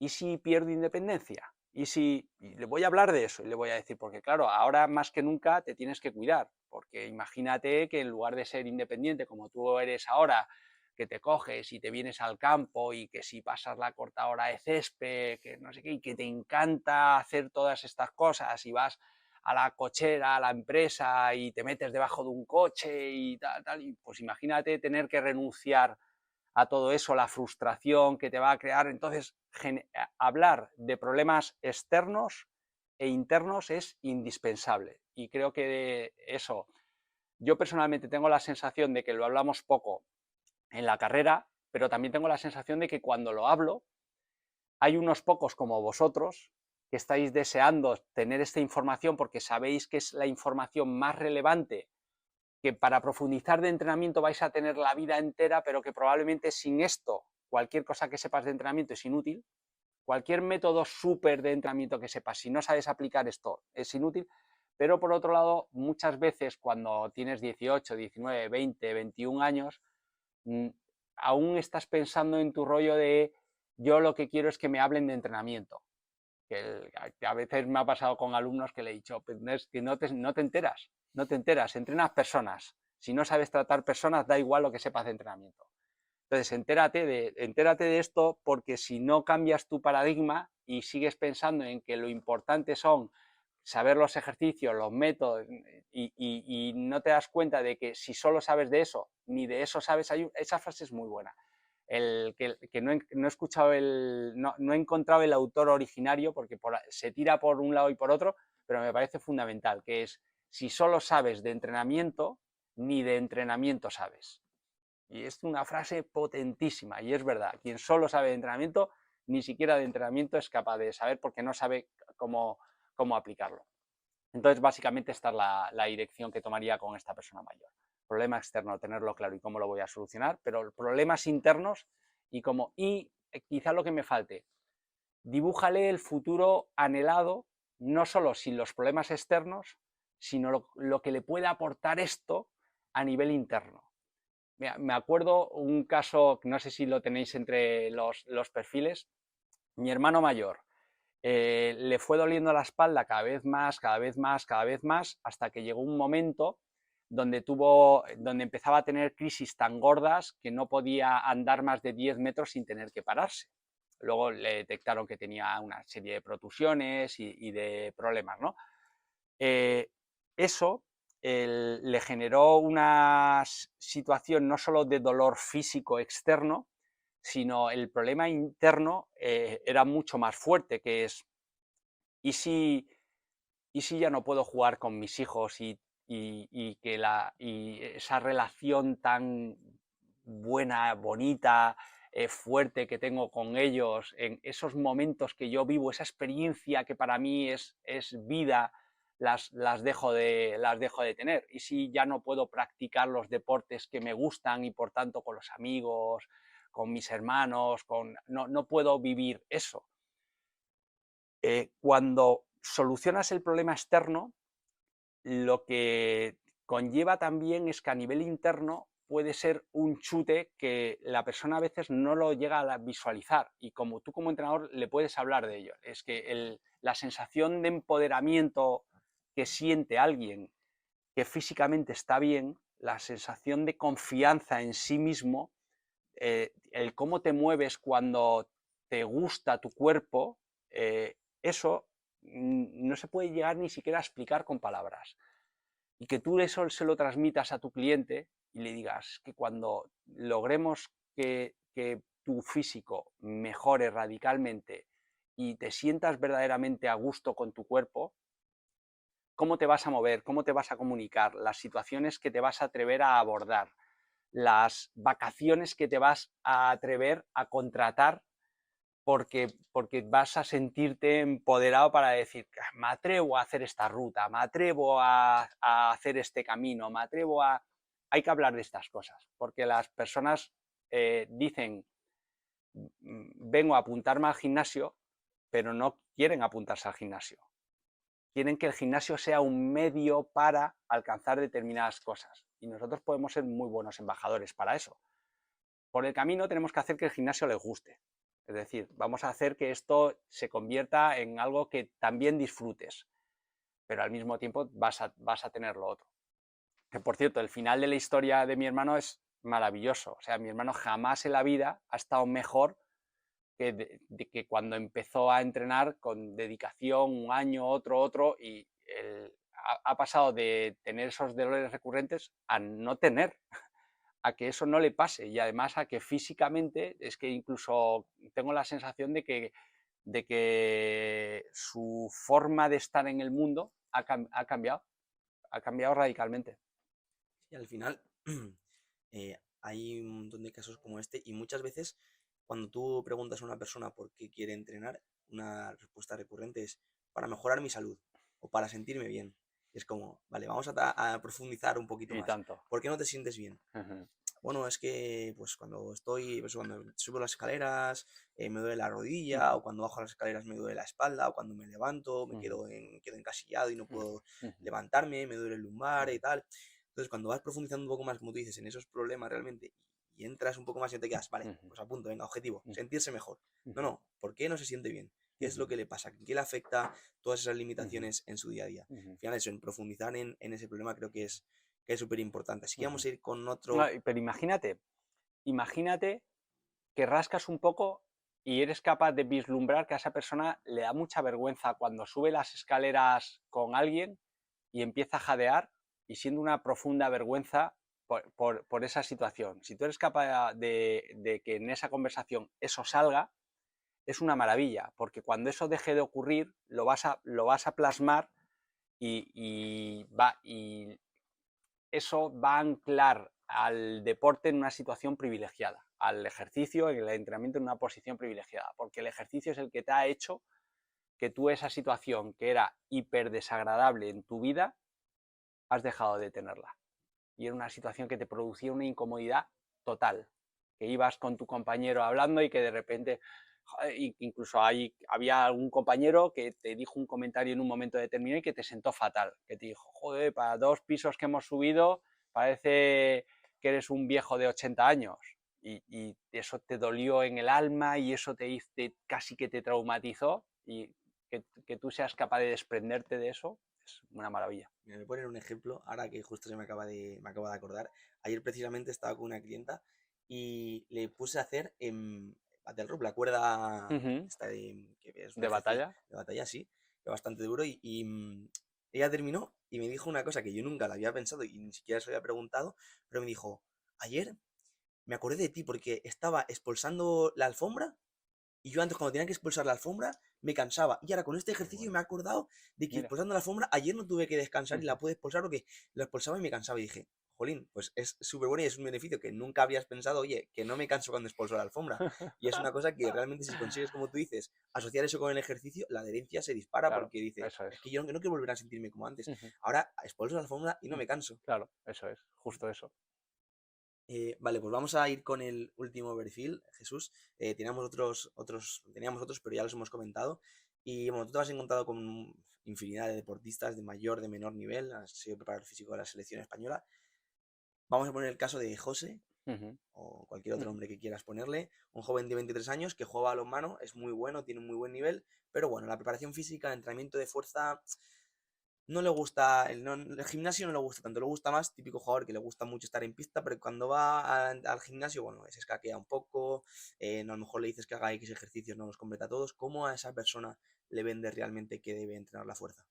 ¿Y si pierdo independencia? Y le voy a hablar de eso y le voy a decir, porque claro, ahora más que nunca te tienes que cuidar, porque imagínate que en lugar de ser independiente como tú eres ahora, que te coges y te vienes al campo y que si pasas la cortadora de césped, que no sé qué, y que te encanta hacer todas estas cosas y vas a la cochera, a la empresa y te metes debajo de un coche y tal, y pues imagínate tener que renunciar a todo eso, la frustración que te va a crear. Entonces, hablar de problemas externos e internos es indispensable. Y creo que eso, yo personalmente tengo la sensación de que lo hablamos poco en la carrera, pero también tengo la sensación de que cuando lo hablo, hay unos pocos como vosotros que estáis deseando tener esta información porque sabéis que es la información más relevante, que para profundizar de entrenamiento vais a tener la vida entera, pero que probablemente sin esto, cualquier cosa que sepas de entrenamiento es inútil. Cualquier método súper de entrenamiento que sepas, si no sabes aplicar esto, es inútil. Pero por otro lado, muchas veces cuando tienes 18, 19, 20, 21 años, aún estás pensando en tu rollo de yo lo que quiero es que me hablen de entrenamiento. Que a veces me ha pasado con alumnos que le he dicho, pues que no te enteras, entrenas personas. Si no sabes tratar personas, da igual lo que sepas de entrenamiento. Entonces, entérate de esto, porque si no cambias tu paradigma y sigues pensando en que lo importante son saber los ejercicios, los métodos, y no te das cuenta de que si solo sabes de eso, ni de eso sabes, esa frase es muy buena. Que no he escuchado no he encontrado el autor originario, porque se tira por un lado y por otro, pero me parece fundamental, que es, si solo sabes de entrenamiento, ni de entrenamiento sabes. Y es una frase potentísima, y es verdad, quien solo sabe de entrenamiento, ni siquiera de entrenamiento es capaz de saber, porque no sabe cómo aplicarlo. Entonces, básicamente esta es la dirección que tomaría con esta persona mayor. Problema externo, tenerlo claro y cómo lo voy a solucionar, pero problemas internos y quizá lo que me falte, dibújale el futuro anhelado, no solo sin los problemas externos, sino lo que le puede aportar esto a nivel interno. Me acuerdo un caso, no sé si lo tenéis entre los perfiles, mi hermano mayor. Le fue doliendo la espalda cada vez más, hasta que llegó un momento donde empezaba a tener crisis tan gordas que no podía andar más de 10 metros sin tener que pararse. Luego le detectaron que tenía una serie de protusiones y de problemas, ¿no? Eso le generó una situación no solo de dolor físico externo, sino el problema interno era mucho más fuerte, que es, ¿y si ya no puedo jugar con mis hijos y esa relación tan buena, bonita, fuerte que tengo con ellos, en esos momentos que yo vivo, esa experiencia que para mí es vida, las dejo de tener? ¿Y si ya no puedo practicar los deportes que me gustan y por tanto con los amigos, con mis hermanos, no puedo vivir eso? Cuando solucionas el problema externo, lo que conlleva también es que a nivel interno puede ser un chute que la persona a veces no lo llega a visualizar, y como tú como entrenador le puedes hablar de ello. Es que la sensación de empoderamiento que siente alguien que físicamente está bien, la sensación de confianza en sí mismo, el cómo te mueves cuando te gusta tu cuerpo, eso no se puede llegar ni siquiera a explicar con palabras. Y que tú eso se lo transmitas a tu cliente y le digas que cuando logremos que tu físico mejore radicalmente y te sientas verdaderamente a gusto con tu cuerpo, cómo te vas a mover, cómo te vas a comunicar, las situaciones que te vas a atrever a abordar, las vacaciones que te vas a atrever a contratar, porque vas a sentirte empoderado para decir, me atrevo a hacer esta ruta, me atrevo a hacer este camino, me atrevo a... Hay que hablar de estas cosas, porque las personas dicen, vengo a apuntarme al gimnasio, pero no quieren apuntarse al gimnasio. Quieren que el gimnasio sea un medio para alcanzar determinadas cosas. Y nosotros podemos ser muy buenos embajadores para eso. Por el camino tenemos que hacer que el gimnasio les guste. Es decir, vamos a hacer que esto se convierta en algo que también disfrutes, pero al mismo tiempo vas a tener lo otro. Que por cierto, el final de la historia de mi hermano es maravilloso. O sea, mi hermano jamás en la vida ha estado mejor que cuando empezó a entrenar con dedicación, un año, otro, y ha pasado de tener esos dolores recurrentes a no tener, a que eso no le pase, y además a que físicamente es que incluso tengo la sensación de que su forma de estar en el mundo ha cambiado radicalmente. Y al final, hay un montón de casos como este y muchas veces cuando tú preguntas a una persona por qué quiere entrenar, una respuesta recurrente es para mejorar mi salud o para sentirme bien. Y es como, vale, vamos a profundizar un poquito Y más. tanto. ¿Por qué no te sientes bien? Ujú, Bueno, es que pues cuando estoy, pues, cuando subo las escaleras me duele la rodilla, ujú, o cuando bajo las escaleras me duele la espalda, o cuando me levanto ujú, quedo encasillado y no ujú, puedo ujú, levantarme, me duele el lumbar y ujú, tal. Entonces, cuando vas profundizando un poco más, como tú dices, en esos problemas realmente y entras un poco más y no te quedas, vale, ujú, pues a punto, venga, objetivo, ujú, sentirse mejor. No, ujú, no, ¿por qué no se siente bien? ¿Qué es lo ujú, que le pasa? ¿Qué le afecta todas esas ujú, limitaciones en su día a día? ujú, Al final, eso, en profundizar en ese problema creo que es súper importante. Así que vamos ujú. a ir con No, otro. pero imagínate que rascas un poco y eres capaz de vislumbrar que a esa persona le da mucha vergüenza cuando sube las escaleras con alguien y empieza a jadear y siendo una profunda vergüenza por esa situación. Si tú eres capaz de que en esa conversación eso salga, es una maravilla, porque cuando eso deje de ocurrir, lo vas a plasmar y eso va a anclar al deporte en una situación privilegiada, al ejercicio, el entrenamiento en una posición privilegiada, porque el ejercicio es el que te ha hecho que tú esa situación que era hiper desagradable en tu vida, has dejado de tenerla. Y era una situación que te producía una incomodidad total, que ibas con tu compañero hablando y que de repente, incluso había algún compañero que te dijo un comentario en un momento determinado y que te sentó fatal, que te dijo, joder, para 2 pisos que hemos subido parece que eres un viejo de 80 años. Y eso te dolió en el alma y eso casi que te traumatizó y que tú seas capaz de desprenderte de eso es una maravilla. Me voy a poner un ejemplo, ahora que justo me acaba de acordar. Ayer precisamente estaba con una clienta y le puse a hacer Battle Rope, la cuerda Ujú. esta que es un De ejercicio batalla. de batalla, sí, que es bastante duro. Ella terminó y me dijo una cosa que yo nunca la había pensado y ni siquiera se había preguntado, pero me dijo, ayer me acordé de ti porque estaba expulsando la alfombra y yo antes, cuando tenía que expulsar la alfombra, me cansaba. Y ahora con este Qué ejercicio bueno. me he acordado de que Mira. expulsando la alfombra, ayer no tuve que descansar y Ujú. la pude expulsar porque la expulsaba y me cansaba. Y dije, jolín, pues es súper bueno y es un beneficio que nunca habrías pensado, oye, que no me canso cuando expulso la alfombra. Y es una cosa que realmente, si consigues, como tú dices, asociar eso con el ejercicio, la adherencia se dispara Claro, porque dices, eso es. es que yo no quiero volver a sentirme como antes. Ujú, Ahora expulso la alfombra y no me canso. claro, eso es, justo eso. Vale, pues vamos a ir con el último perfil, Jesús. Teníamos otros, pero ya los hemos comentado. Y bueno, tú te has encontrado con infinidad de deportistas de mayor, de menor nivel, has sido preparador físico de la selección española. Vamos a poner el caso de José, Ujú, o cualquier otro ujú. hombre que quieras ponerle, un joven de 23 años que juega balonmano, es muy bueno, tiene un muy buen nivel, pero bueno, la preparación física, el entrenamiento de fuerza no le gusta, el gimnasio no le gusta tanto, le gusta más, típico jugador que le gusta mucho estar en pista, pero cuando va al gimnasio, bueno, se escaquea un poco, no, a lo mejor le dices que haga X ejercicios, no los completa todos. ¿Cómo a esa persona le vende realmente que debe entrenar la fuerza?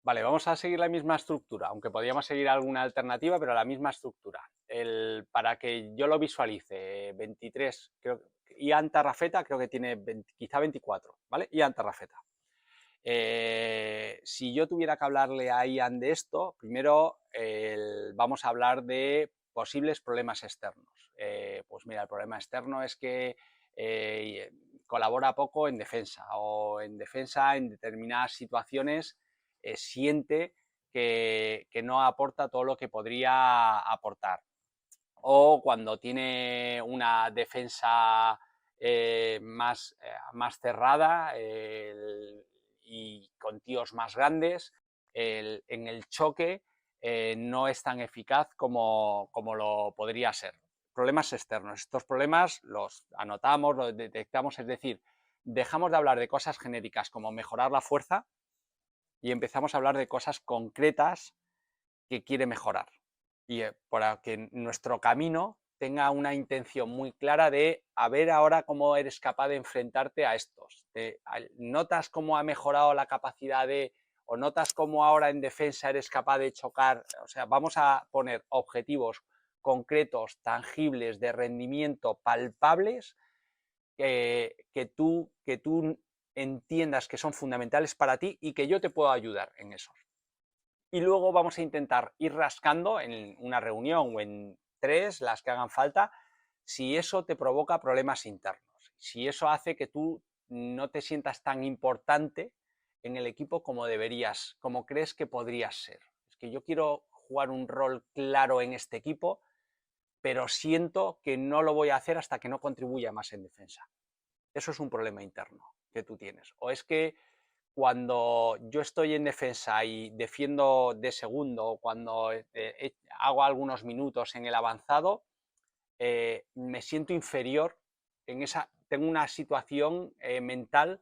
Vale, vamos a seguir la misma estructura, aunque podríamos seguir alguna alternativa, pero la misma estructura. Para que yo lo visualice, 23, creo, Ian Tarrafeta creo que tiene quizá 24, ¿vale? Ian Tarrafeta. Si yo tuviera que hablarle a Ian de esto, primero vamos a hablar de posibles problemas externos. Pues mira, el problema externo es que colabora poco en defensa o en defensa en determinadas situaciones siente que no aporta todo lo que podría aportar. O cuando tiene una defensa más cerrada y con tíos más grandes, en el choque no es tan eficaz como lo podría ser. Problemas externos. Estos problemas los anotamos, los detectamos, es decir, dejamos de hablar de cosas genéricas como mejorar la fuerza y empezamos a hablar de cosas concretas que quiere mejorar y para que nuestro camino tenga una intención muy clara de a ver ahora cómo eres capaz de enfrentarte a estos. ¿Notas cómo ha mejorado la capacidad o notas cómo ahora en defensa eres capaz de chocar? O sea, vamos a poner objetivos concretos, tangibles, de rendimiento, palpables, que tú entiendas que son fundamentales para ti y que yo te puedo ayudar en eso. Y luego vamos a intentar ir rascando en una reunión o en 3, las que hagan falta, si eso te provoca problemas internos, si eso hace que tú no te sientas tan importante en el equipo como deberías, como crees que podrías ser. Es que yo quiero jugar un rol claro en este equipo, pero siento que no lo voy a hacer hasta que no contribuya más en defensa. Eso es un problema interno que tú tienes. O es que cuando yo estoy en defensa y defiendo de segundo, o cuando hago algunos minutos en el avanzado, me siento inferior tengo una situación mental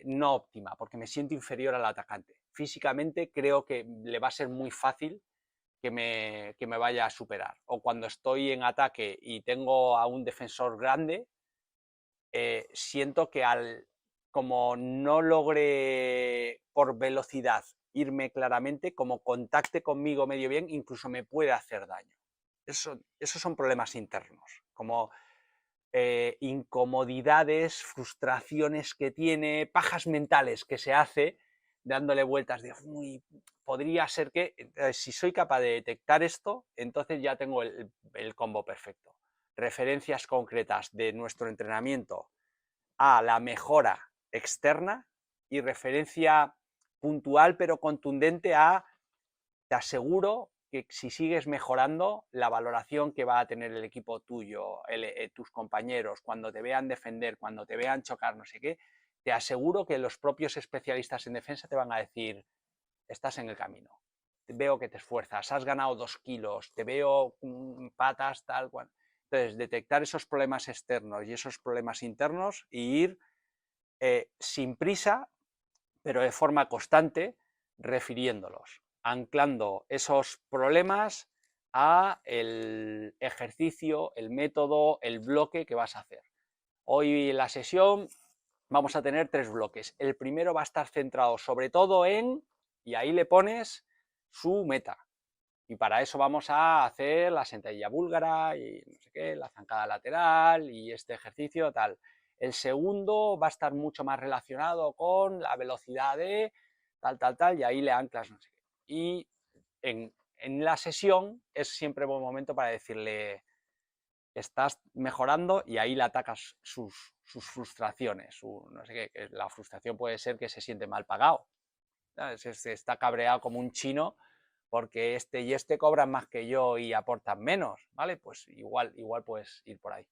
no óptima, porque me siento inferior al atacante. Físicamente creo que le va a ser muy fácil que me vaya a superar. O cuando estoy en ataque y tengo a un defensor grande, siento que como no logre por velocidad irme claramente, como contacte conmigo medio bien, incluso me puede hacer daño. Esos son problemas internos, como incomodidades, frustraciones que tiene, pajas mentales que se hace dándole vueltas de, uy, podría ser que, si soy capaz de detectar esto, entonces ya tengo el combo perfecto. Referencias concretas de nuestro entrenamiento a la mejora externa y referencia puntual pero contundente a, te aseguro que si sigues mejorando, la valoración que va a tener el equipo tuyo, tus compañeros, cuando te vean defender, cuando te vean chocar, no sé qué, te aseguro que los propios especialistas en defensa te van a decir, estás en el camino, veo que te esfuerzas, has ganado 2 kilos, te veo patas, tal cual. Entonces, detectar esos problemas externos y esos problemas internos e ir sin prisa, pero de forma constante, refiriéndolos, anclando esos problemas a el ejercicio, el método, el bloque que vas a hacer. Hoy en la sesión vamos a tener 3 bloques. El primero va a estar centrado sobre todo en, y ahí le pones su meta. Y para eso vamos a hacer la sentadilla búlgara y no sé qué, la zancada lateral y este ejercicio tal. El segundo va a estar mucho más relacionado con la velocidad de tal, y ahí le anclas no sé qué. Y en la sesión es siempre buen momento para decirle, estás mejorando, y ahí le atacas sus frustraciones. No sé qué, la frustración puede ser que se siente mal pagado. Se está cabreado como un chino porque este y este cobran más que yo y aportan menos, ¿vale? Pues igual puedes ir por ahí.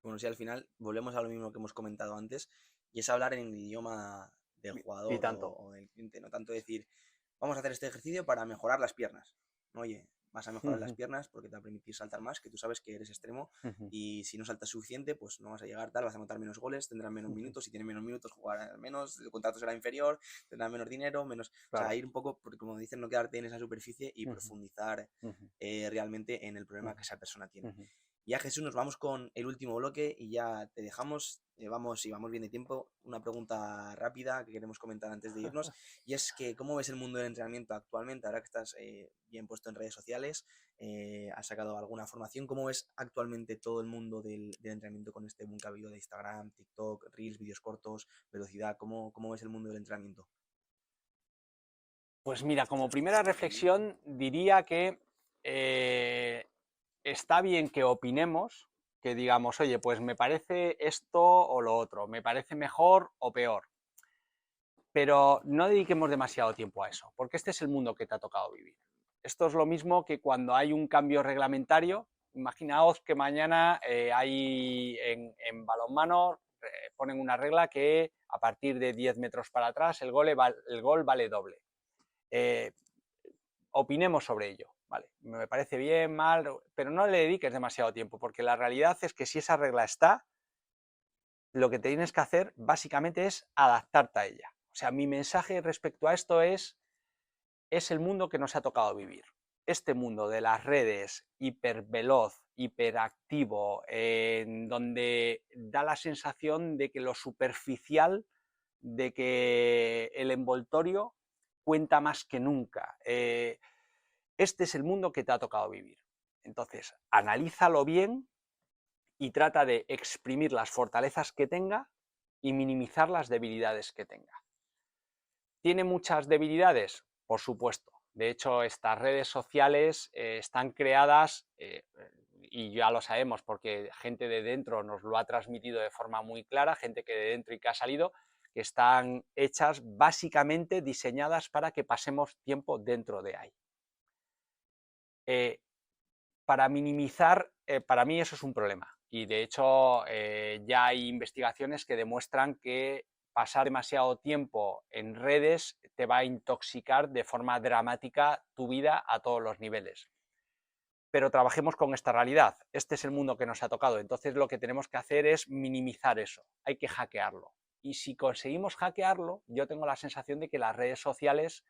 Bueno, si al final volvemos a lo mismo que hemos comentado antes, y es hablar en el idioma del jugador o del cliente, no tanto decir, vamos a hacer este ejercicio para mejorar las piernas. Oye, vas a mejorar las piernas porque te va a permitir saltar más, que tú sabes que eres extremo y si no saltas suficiente, pues no vas a llegar tal, vas a anotar menos goles, tendrás menos minutos, si tienes menos minutos jugarás menos, el contrato será inferior, tendrás menos dinero, menos... Claro. O sea, ir un poco, porque como dicen, no quedarte en esa superficie y profundizar realmente en el problema que esa persona tiene. Ya, Jesús, nos vamos con el último bloque y ya te dejamos. Vamos bien de tiempo. Una pregunta rápida que queremos comentar antes de irnos. Y es que, ¿cómo ves el mundo del entrenamiento actualmente? Ahora que estás bien puesto en redes sociales, has sacado alguna formación. ¿Cómo ves actualmente todo el mundo del entrenamiento con este boom que ha habido de Instagram, TikTok, Reels, vídeos cortos, velocidad? ¿Cómo ves el mundo del entrenamiento? Pues mira, como primera reflexión diría que está bien que opinemos, que digamos, oye, pues me parece esto o lo otro, me parece mejor o peor, pero no dediquemos demasiado tiempo a eso, porque este es el mundo que te ha tocado vivir. Esto es lo mismo que cuando hay un cambio reglamentario. Imaginaos que mañana hay en balonmano ponen una regla que a partir de 10 metros para atrás el gol vale doble. Opinemos sobre ello. Vale, me parece bien, mal, pero no le dediques demasiado tiempo, porque la realidad es que si esa regla está, lo que tienes que hacer básicamente es adaptarte a ella. O sea, mi mensaje respecto a esto es el mundo que nos ha tocado vivir. Este mundo de las redes, hiperveloz, hiperactivo, en donde da la sensación de que lo superficial, de que el envoltorio cuenta más que nunca. Este es el mundo que te ha tocado vivir. Entonces, analízalo bien y trata de exprimir las fortalezas que tenga y minimizar las debilidades que tenga. ¿Tiene muchas debilidades? Por supuesto. De hecho, estas redes sociales están creadas, y ya lo sabemos porque gente de dentro nos lo ha transmitido de forma muy clara, gente que de dentro y que ha salido, que están hechas básicamente diseñadas para que pasemos tiempo dentro de ahí. Para minimizar, para mí eso es un problema. Y de hecho ya hay investigaciones que demuestran que pasar demasiado tiempo en redes te va a intoxicar de forma dramática tu vida a todos los niveles. Pero trabajemos con esta realidad. Este es el mundo que nos ha tocado. Entonces lo que tenemos que hacer es minimizar eso. Hay que hackearlo. Y si conseguimos hackearlo, yo tengo la sensación de que las redes sociales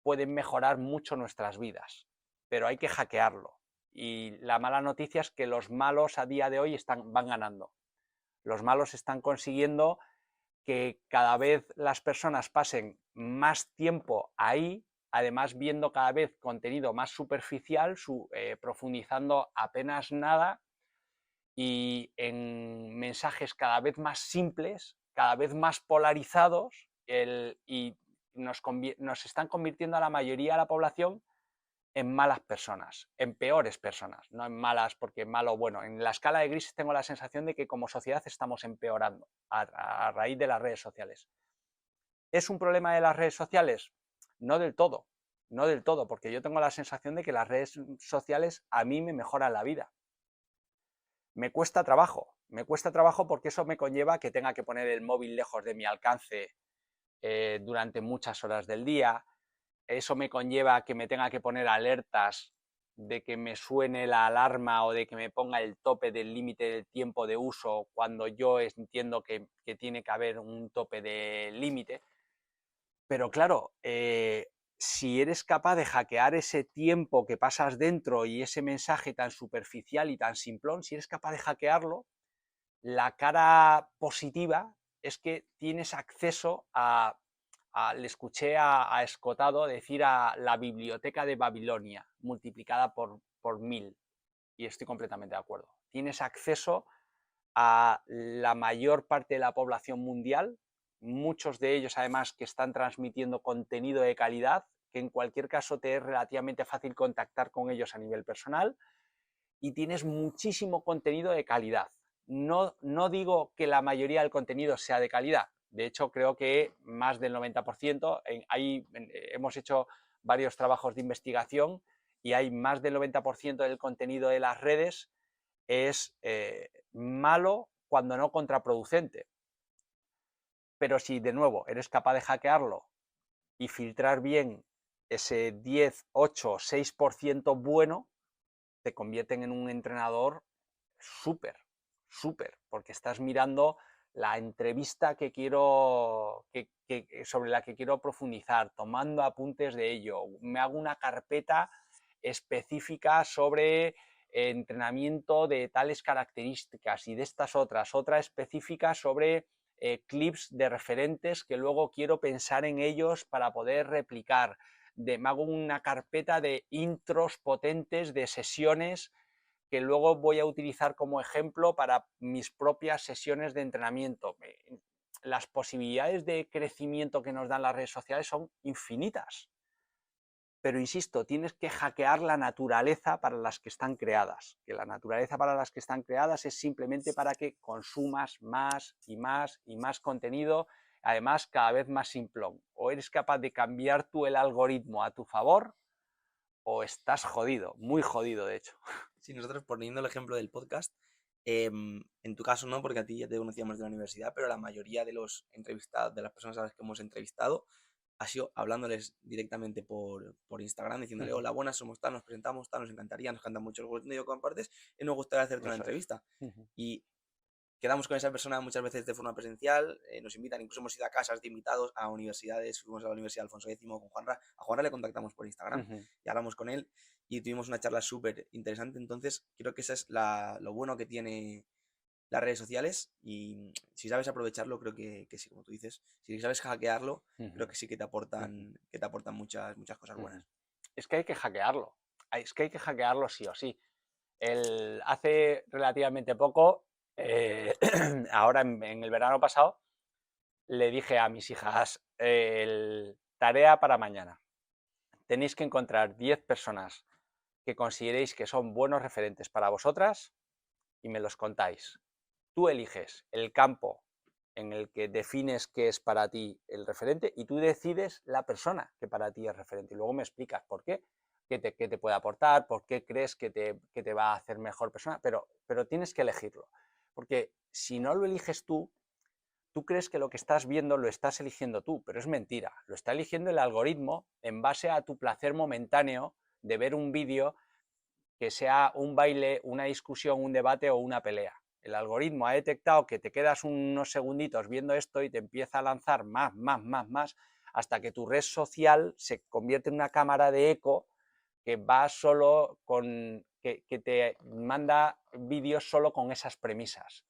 pueden mejorar mucho nuestras vidas. Pero hay que hackearlo. Y la mala noticia es que los malos a día de hoy van ganando. Los malos están consiguiendo que cada vez las personas pasen más tiempo ahí, además viendo cada vez contenido más superficial, profundizando apenas nada y en mensajes cada vez más simples, cada vez más polarizados, y nos están convirtiendo a la mayoría de la población en malas personas, en peores personas, no en malas porque malo o bueno. En la escala de grises tengo la sensación de que como sociedad estamos empeorando a raíz de las redes sociales. ¿Es un problema de las redes sociales? No del todo, no del todo, porque yo tengo la sensación de que las redes sociales a mí me mejoran la vida. Me cuesta trabajo porque eso me conlleva que tenga que poner el móvil lejos de mi alcance durante muchas horas del día. Eso me conlleva que me tenga que poner alertas de que me suene la alarma o de que me ponga el tope del límite del tiempo de uso cuando yo entiendo que tiene que haber un tope de límite. Pero claro, si eres capaz de hackear ese tiempo que pasas dentro y ese mensaje tan superficial y tan simplón, si eres capaz de hackearlo, la cara positiva es que tienes acceso le escuché a Escotado decir a la biblioteca de Babilonia multiplicada por 1000, y estoy completamente de acuerdo. Tienes acceso a la mayor parte de la población mundial, muchos de ellos además que están transmitiendo contenido de calidad, que en cualquier caso te es relativamente fácil contactar con ellos a nivel personal, y tienes muchísimo contenido de calidad. No digo que la mayoría del contenido sea de calidad, de hecho creo que más del 90%, hemos hecho varios trabajos de investigación y hay más del 90% del contenido de las redes es malo cuando no contraproducente. Pero si de nuevo eres capaz de hackearlo y filtrar bien ese 10, 8, 6% bueno, te convierten en un entrenador súper, porque estás mirando la entrevista que quiero, sobre la que quiero profundizar, tomando apuntes de ello, me hago una carpeta específica sobre entrenamiento de tales características y de estas otra específica sobre clips de referentes que luego quiero pensar en ellos para poder replicar. Me hago una carpeta de intros potentes de sesiones que luego voy a utilizar como ejemplo para mis propias sesiones de entrenamiento. Las posibilidades de crecimiento que nos dan las redes sociales son infinitas. Pero insisto, tienes que hackear la naturaleza para las que están creadas. Que la naturaleza para las que están creadas es simplemente para que consumas más y más y más contenido, además cada vez más simplón. O eres capaz de cambiar tú el algoritmo a tu favor, o estás jodido, muy jodido de hecho. Sí, nosotros poniendo el ejemplo del podcast, en tu caso no, porque a ti ya te conocíamos de la universidad, pero la mayoría de los entrevistados, de las personas a las que hemos entrevistado, ha sido hablándoles directamente por Instagram, diciéndole, hola, buenas, somos tal, nos presentamos tal, nos encantaría, nos encanta mucho el contenido que compartes y nos gustaría hacerte una entrevista. Y quedamos con esa persona muchas veces de forma presencial, nos invitan, incluso hemos ido a casas de invitados, a universidades, fuimos a la Universidad Alfonso X con Juanra, a Juanra le contactamos por Instagram y hablamos con él y tuvimos una charla súper interesante. Entonces creo que eso es lo bueno que tiene las redes sociales, y si sabes aprovecharlo, creo que sí, como tú dices, si sabes hackearlo, creo que sí que te aportan muchas cosas buenas. Es que hay que hackearlo, sí o sí. Hace relativamente poco, ahora en el verano pasado, le dije a mis hijas, tarea para mañana, tenéis que encontrar 10 personas que consideréis que son buenos referentes para vosotras y me los contáis. Tú eliges el campo en el que defines qué es para ti el referente y tú decides la persona que para ti es referente. Y luego me explicas por qué, qué te puede aportar, por qué crees que te va a hacer mejor persona, pero tienes que elegirlo. Porque si no lo eliges tú crees que lo que estás viendo lo estás eligiendo tú, pero es mentira. Lo está eligiendo el algoritmo en base a tu placer momentáneo de ver un vídeo que sea un baile, una discusión, un debate o una pelea. El algoritmo ha detectado que te quedas unos segunditos viendo esto y te empieza a lanzar más, hasta que tu red social se convierte en una cámara de eco que va solo con, que te manda vídeos solo con esas premisas.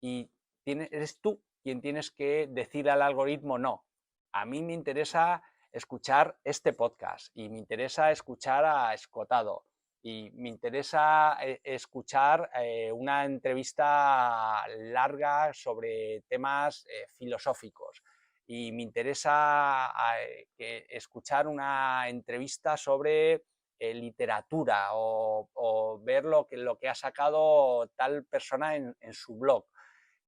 Y eres tú quien tienes que decir al algoritmo no. A mí me interesa escuchar este podcast y me interesa escuchar a Escotado y me interesa escuchar una entrevista larga sobre temas filosóficos y me interesa escuchar una entrevista sobre literatura o ver lo que ha sacado tal persona en su blog.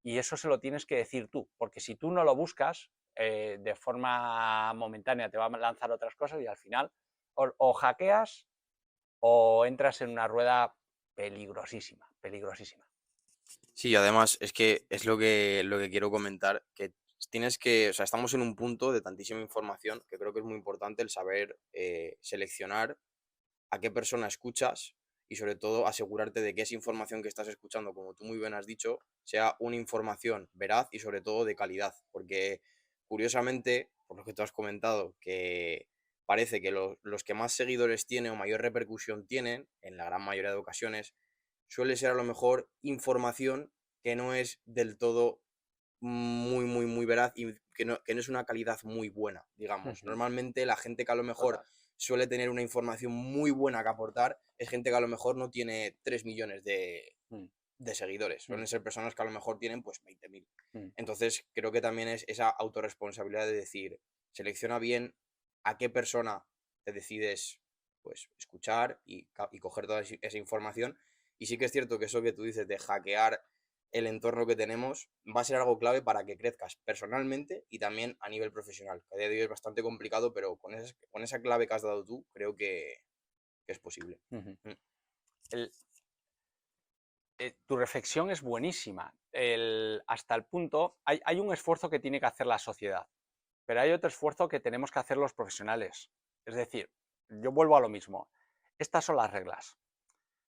Y eso se lo tienes que decir tú, porque si tú no lo buscas, de forma momentánea te va a lanzar otras cosas y al final o hackeas o entras en una rueda peligrosísima, peligrosísima. Sí, además es que es lo que quiero comentar, que tienes que, o sea, estamos en un punto de tantísima información que creo que es muy importante el saber seleccionar a qué persona escuchas y sobre todo asegurarte de que esa información que estás escuchando, como tú muy bien has dicho, sea una información veraz y sobre todo de calidad. Porque curiosamente, por lo que tú has comentado, que parece que los que más seguidores tienen o mayor repercusión tienen, en la gran mayoría de ocasiones, suele ser a lo mejor información que no es del todo muy veraz y que no es una calidad muy buena, digamos. Normalmente la gente que a lo mejor suele tener una información muy buena que aportar es gente que a lo mejor no tiene 3 millones de seguidores. Suelen ser personas que a lo mejor tienen pues 20.000. Entonces creo que también es esa autorresponsabilidad de decir, selecciona bien a qué persona te decides pues escuchar y coger toda esa información. Y sí que es cierto que eso que tú dices de hackear el entorno que tenemos va a ser algo clave para que crezcas personalmente y también a nivel profesional. Que a día de hoy es bastante complicado, pero con esa clave que has dado tú, creo que es posible. Tu reflexión es buenísima. Hasta el punto, hay un esfuerzo que tiene que hacer la sociedad, pero hay otro esfuerzo que tenemos que hacer los profesionales. Es decir, yo vuelvo a lo mismo. Estas son las reglas.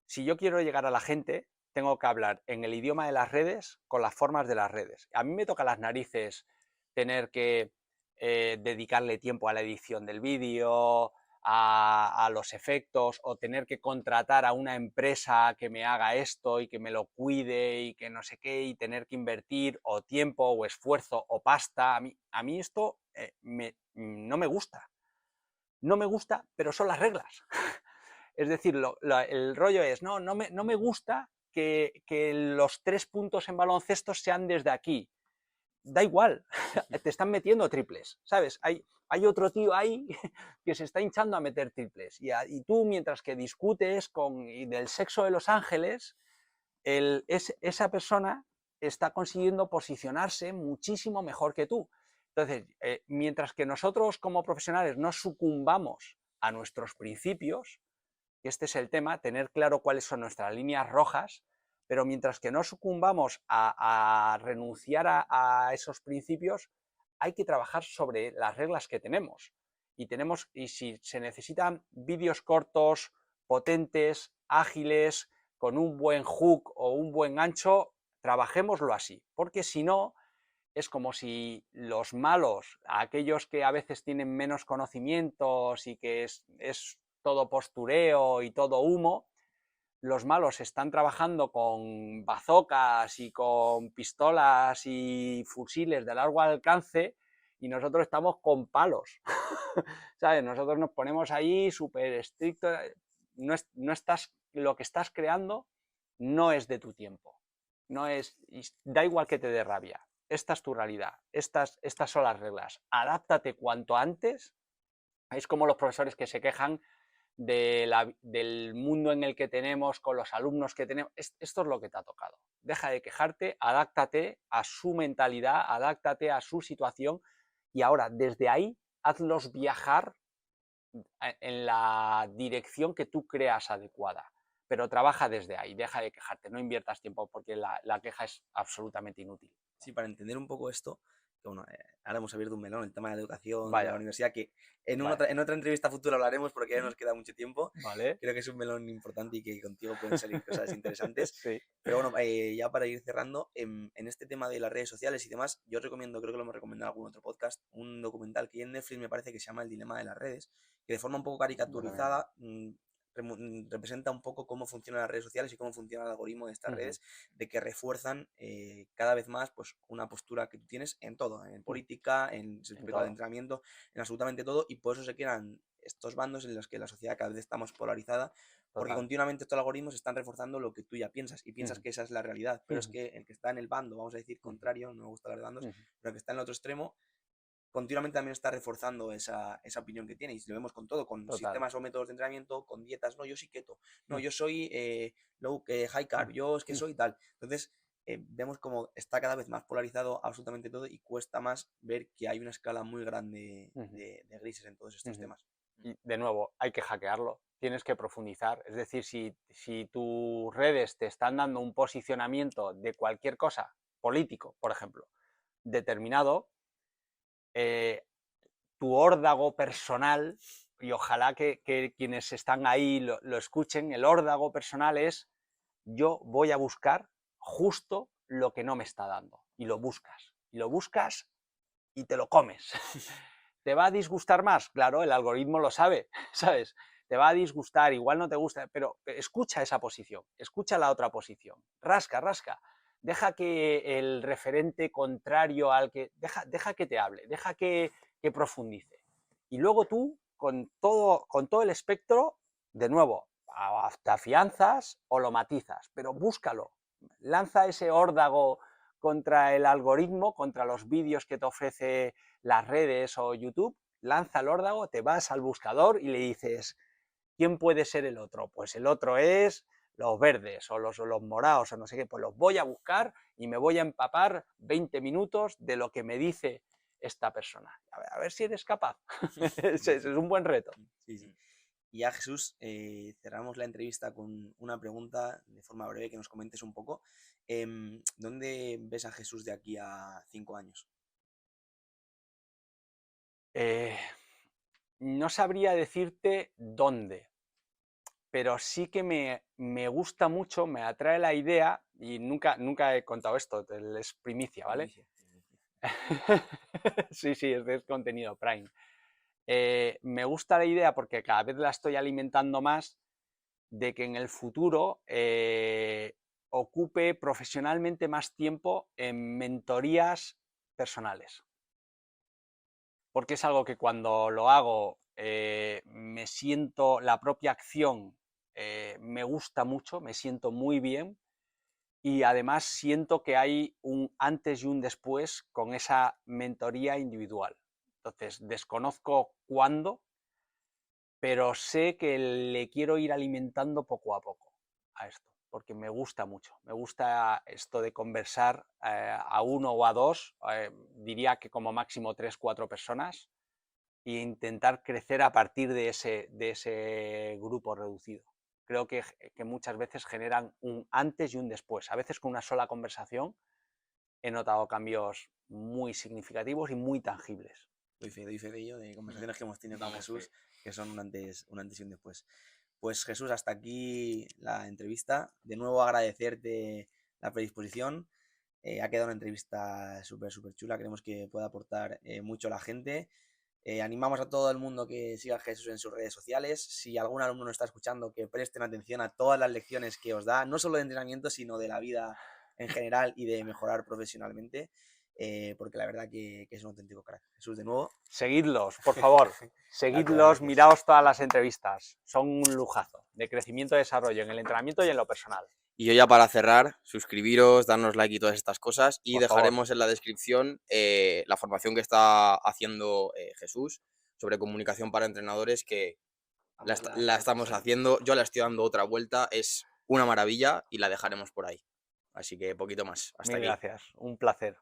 Si yo quiero llegar a la gente, tengo que hablar en el idioma de las redes con las formas de las redes. A mí me toca las narices tener que dedicarle tiempo a la edición del vídeo, a los efectos, o tener que contratar a una empresa que me haga esto y que me lo cuide y que no sé qué, y tener que invertir o tiempo o esfuerzo o pasta. A mí esto no me gusta. No me gusta, pero son las reglas. Es decir, el rollo es, no me gusta que los 3 puntos en baloncesto sean desde aquí. Da igual, te están metiendo triples, ¿sabes? Hay otro tío ahí que se está hinchando a meter triples. Y tú, mientras que discutes del sexo de los ángeles, esa persona está consiguiendo posicionarse muchísimo mejor que tú. Entonces, mientras que nosotros como profesionales no sucumbamos a nuestros principios, este es el tema, tener claro cuáles son nuestras líneas rojas, pero mientras que no sucumbamos a renunciar a esos principios, hay que trabajar sobre las reglas que tenemos. Y si se necesitan vídeos cortos, potentes, ágiles, con un buen hook o un buen gancho, trabajémoslo así, porque si no, es como si los malos, aquellos que a veces tienen menos conocimientos y que es todo postureo y todo humo, los malos están trabajando con bazocas y con pistolas y fusiles de largo alcance y nosotros estamos con palos, ¿sabes? Nosotros nos ponemos ahí súper estrictos, lo que estás creando no es de tu tiempo, da igual que te dé rabia. Esta es tu realidad, estas son las reglas. Adáptate cuanto antes Es como los profesores que se quejan del mundo en el que tenemos, con los alumnos que tenemos. Esto es lo que te ha tocado. Deja de quejarte, adáptate a su mentalidad, adáptate a su situación y ahora desde ahí hazlos viajar en la dirección que tú creas adecuada. Pero trabaja desde ahí, deja de quejarte, no inviertas tiempo porque la queja es absolutamente inútil. Sí, para entender un poco esto, que bueno, ahora hemos abierto un melón, el tema de la educación, de Vaya. la universidad, que en Vale. en otra entrevista futura hablaremos porque ya nos queda mucho tiempo. Vale. Creo que es un melón importante y que contigo pueden salir cosas interesantes. Sí. Pero bueno, ya para ir cerrando, en este tema de las redes sociales y demás, yo recomiendo, creo que lo hemos recomendado en algún otro podcast, un documental que en Netflix me parece que se llama El dilema de las redes, que de forma un poco caricaturizada representa un poco cómo funcionan las redes sociales y cómo funciona el algoritmo de estas redes, de que refuerzan cada vez más pues una postura que tú tienes en todo, en política, en respecto al entrenamiento, en absolutamente todo, y por eso se crean estos bandos en los que la sociedad cada vez está más polarizada, porque continuamente estos algoritmos están reforzando lo que tú ya piensas y piensas que esa es la realidad, pero es que el que está en el bando, vamos a decir contrario, no me gusta hablar de bandos, pero el que está en el otro extremo continuamente también está reforzando esa opinión que tiene, y lo vemos con todo, con sistemas o métodos de entrenamiento, con dietas. No, yo sí keto, no, yo soy high carb, yo es que soy tal. Entonces vemos como está cada vez más polarizado absolutamente todo y cuesta más ver que hay una escala muy grande de grises en todos estos temas. Y de nuevo, hay que hackearlo, tienes que profundizar. Es decir, si tus redes te están dando un posicionamiento de cualquier cosa, político, por ejemplo, determinado, tu órdago personal, y ojalá que quienes están ahí lo escuchen, el órdago personal es: yo voy a buscar justo lo que no me está dando. Y lo buscas y te lo comes. ¿Te va a disgustar más? Claro, el algoritmo lo sabe, ¿sabes? Te va a disgustar, igual no te gusta, pero escucha esa posición, escucha la otra posición, rasca. Deja que el referente contrario al que... Deja que te hable, deja que profundice. Y luego tú, con todo el espectro, de nuevo, te afianzas o lo matizas, pero búscalo. Lanza ese órdago contra el algoritmo, contra los vídeos que te ofrece las redes o YouTube, lanza el órdago, te vas al buscador y le dices: ¿quién puede ser el otro? Pues el otro es los verdes o los morados o no sé qué, pues los voy a buscar y me voy a empapar 20 minutos de lo que me dice esta persona. A ver si eres capaz. Es un buen reto. Sí, sí. Y ya, Jesús, cerramos la entrevista con una pregunta de forma breve, que nos comentes un poco. ¿Dónde ves a Jesús de aquí a 5 años? No sabría decirte dónde, pero sí que me gusta mucho, me atrae la idea, y nunca he contado esto, es primicia, ¿vale? Sí, es contenido Prime. Me gusta la idea porque cada vez la estoy alimentando más, de que en el futuro ocupe profesionalmente más tiempo en mentorías personales. Porque es algo que cuando lo hago me siento, la propia acción me gusta mucho, me siento muy bien, y además siento que hay un antes y un después con esa mentoría individual. Entonces, desconozco cuándo, pero sé que le quiero ir alimentando poco a poco a esto, porque me gusta mucho. Me gusta esto de conversar a uno o a dos, diría que como máximo 3, 4 personas, e intentar crecer a partir de ese grupo reducido. Creo que muchas veces generan un antes y un después. A veces con una sola conversación he notado cambios muy significativos y muy tangibles. Doy fe de ello, de conversaciones que hemos tenido con Jesús, que son un antes y un después. Pues Jesús, hasta aquí la entrevista. De nuevo agradecerte la predisposición. Ha quedado una entrevista súper chula. Creemos que puede aportar mucho a la gente. Animamos a todo el mundo que siga a Jesús en sus redes sociales. Si algún alumno nos está escuchando, que presten atención a todas las lecciones que os da, no solo de entrenamiento, sino de la vida en general y de mejorar profesionalmente, porque la verdad que es un auténtico crack. Jesús, de nuevo. Seguidlos, por favor. Seguidlos, miraos todas las entrevistas. Son un lujazo de crecimiento y desarrollo en el entrenamiento y en lo personal. Y yo ya para cerrar, suscribiros, darnos like y todas estas cosas, y Por dejaremos favor en la descripción la formación que está haciendo Jesús, sobre comunicación para entrenadores que la Hablarla, estamos sí. haciendo. Yo la estoy dando otra vuelta. Es una maravilla y la dejaremos por ahí. Así que poquito más. Hasta Mil aquí. gracias, un placer.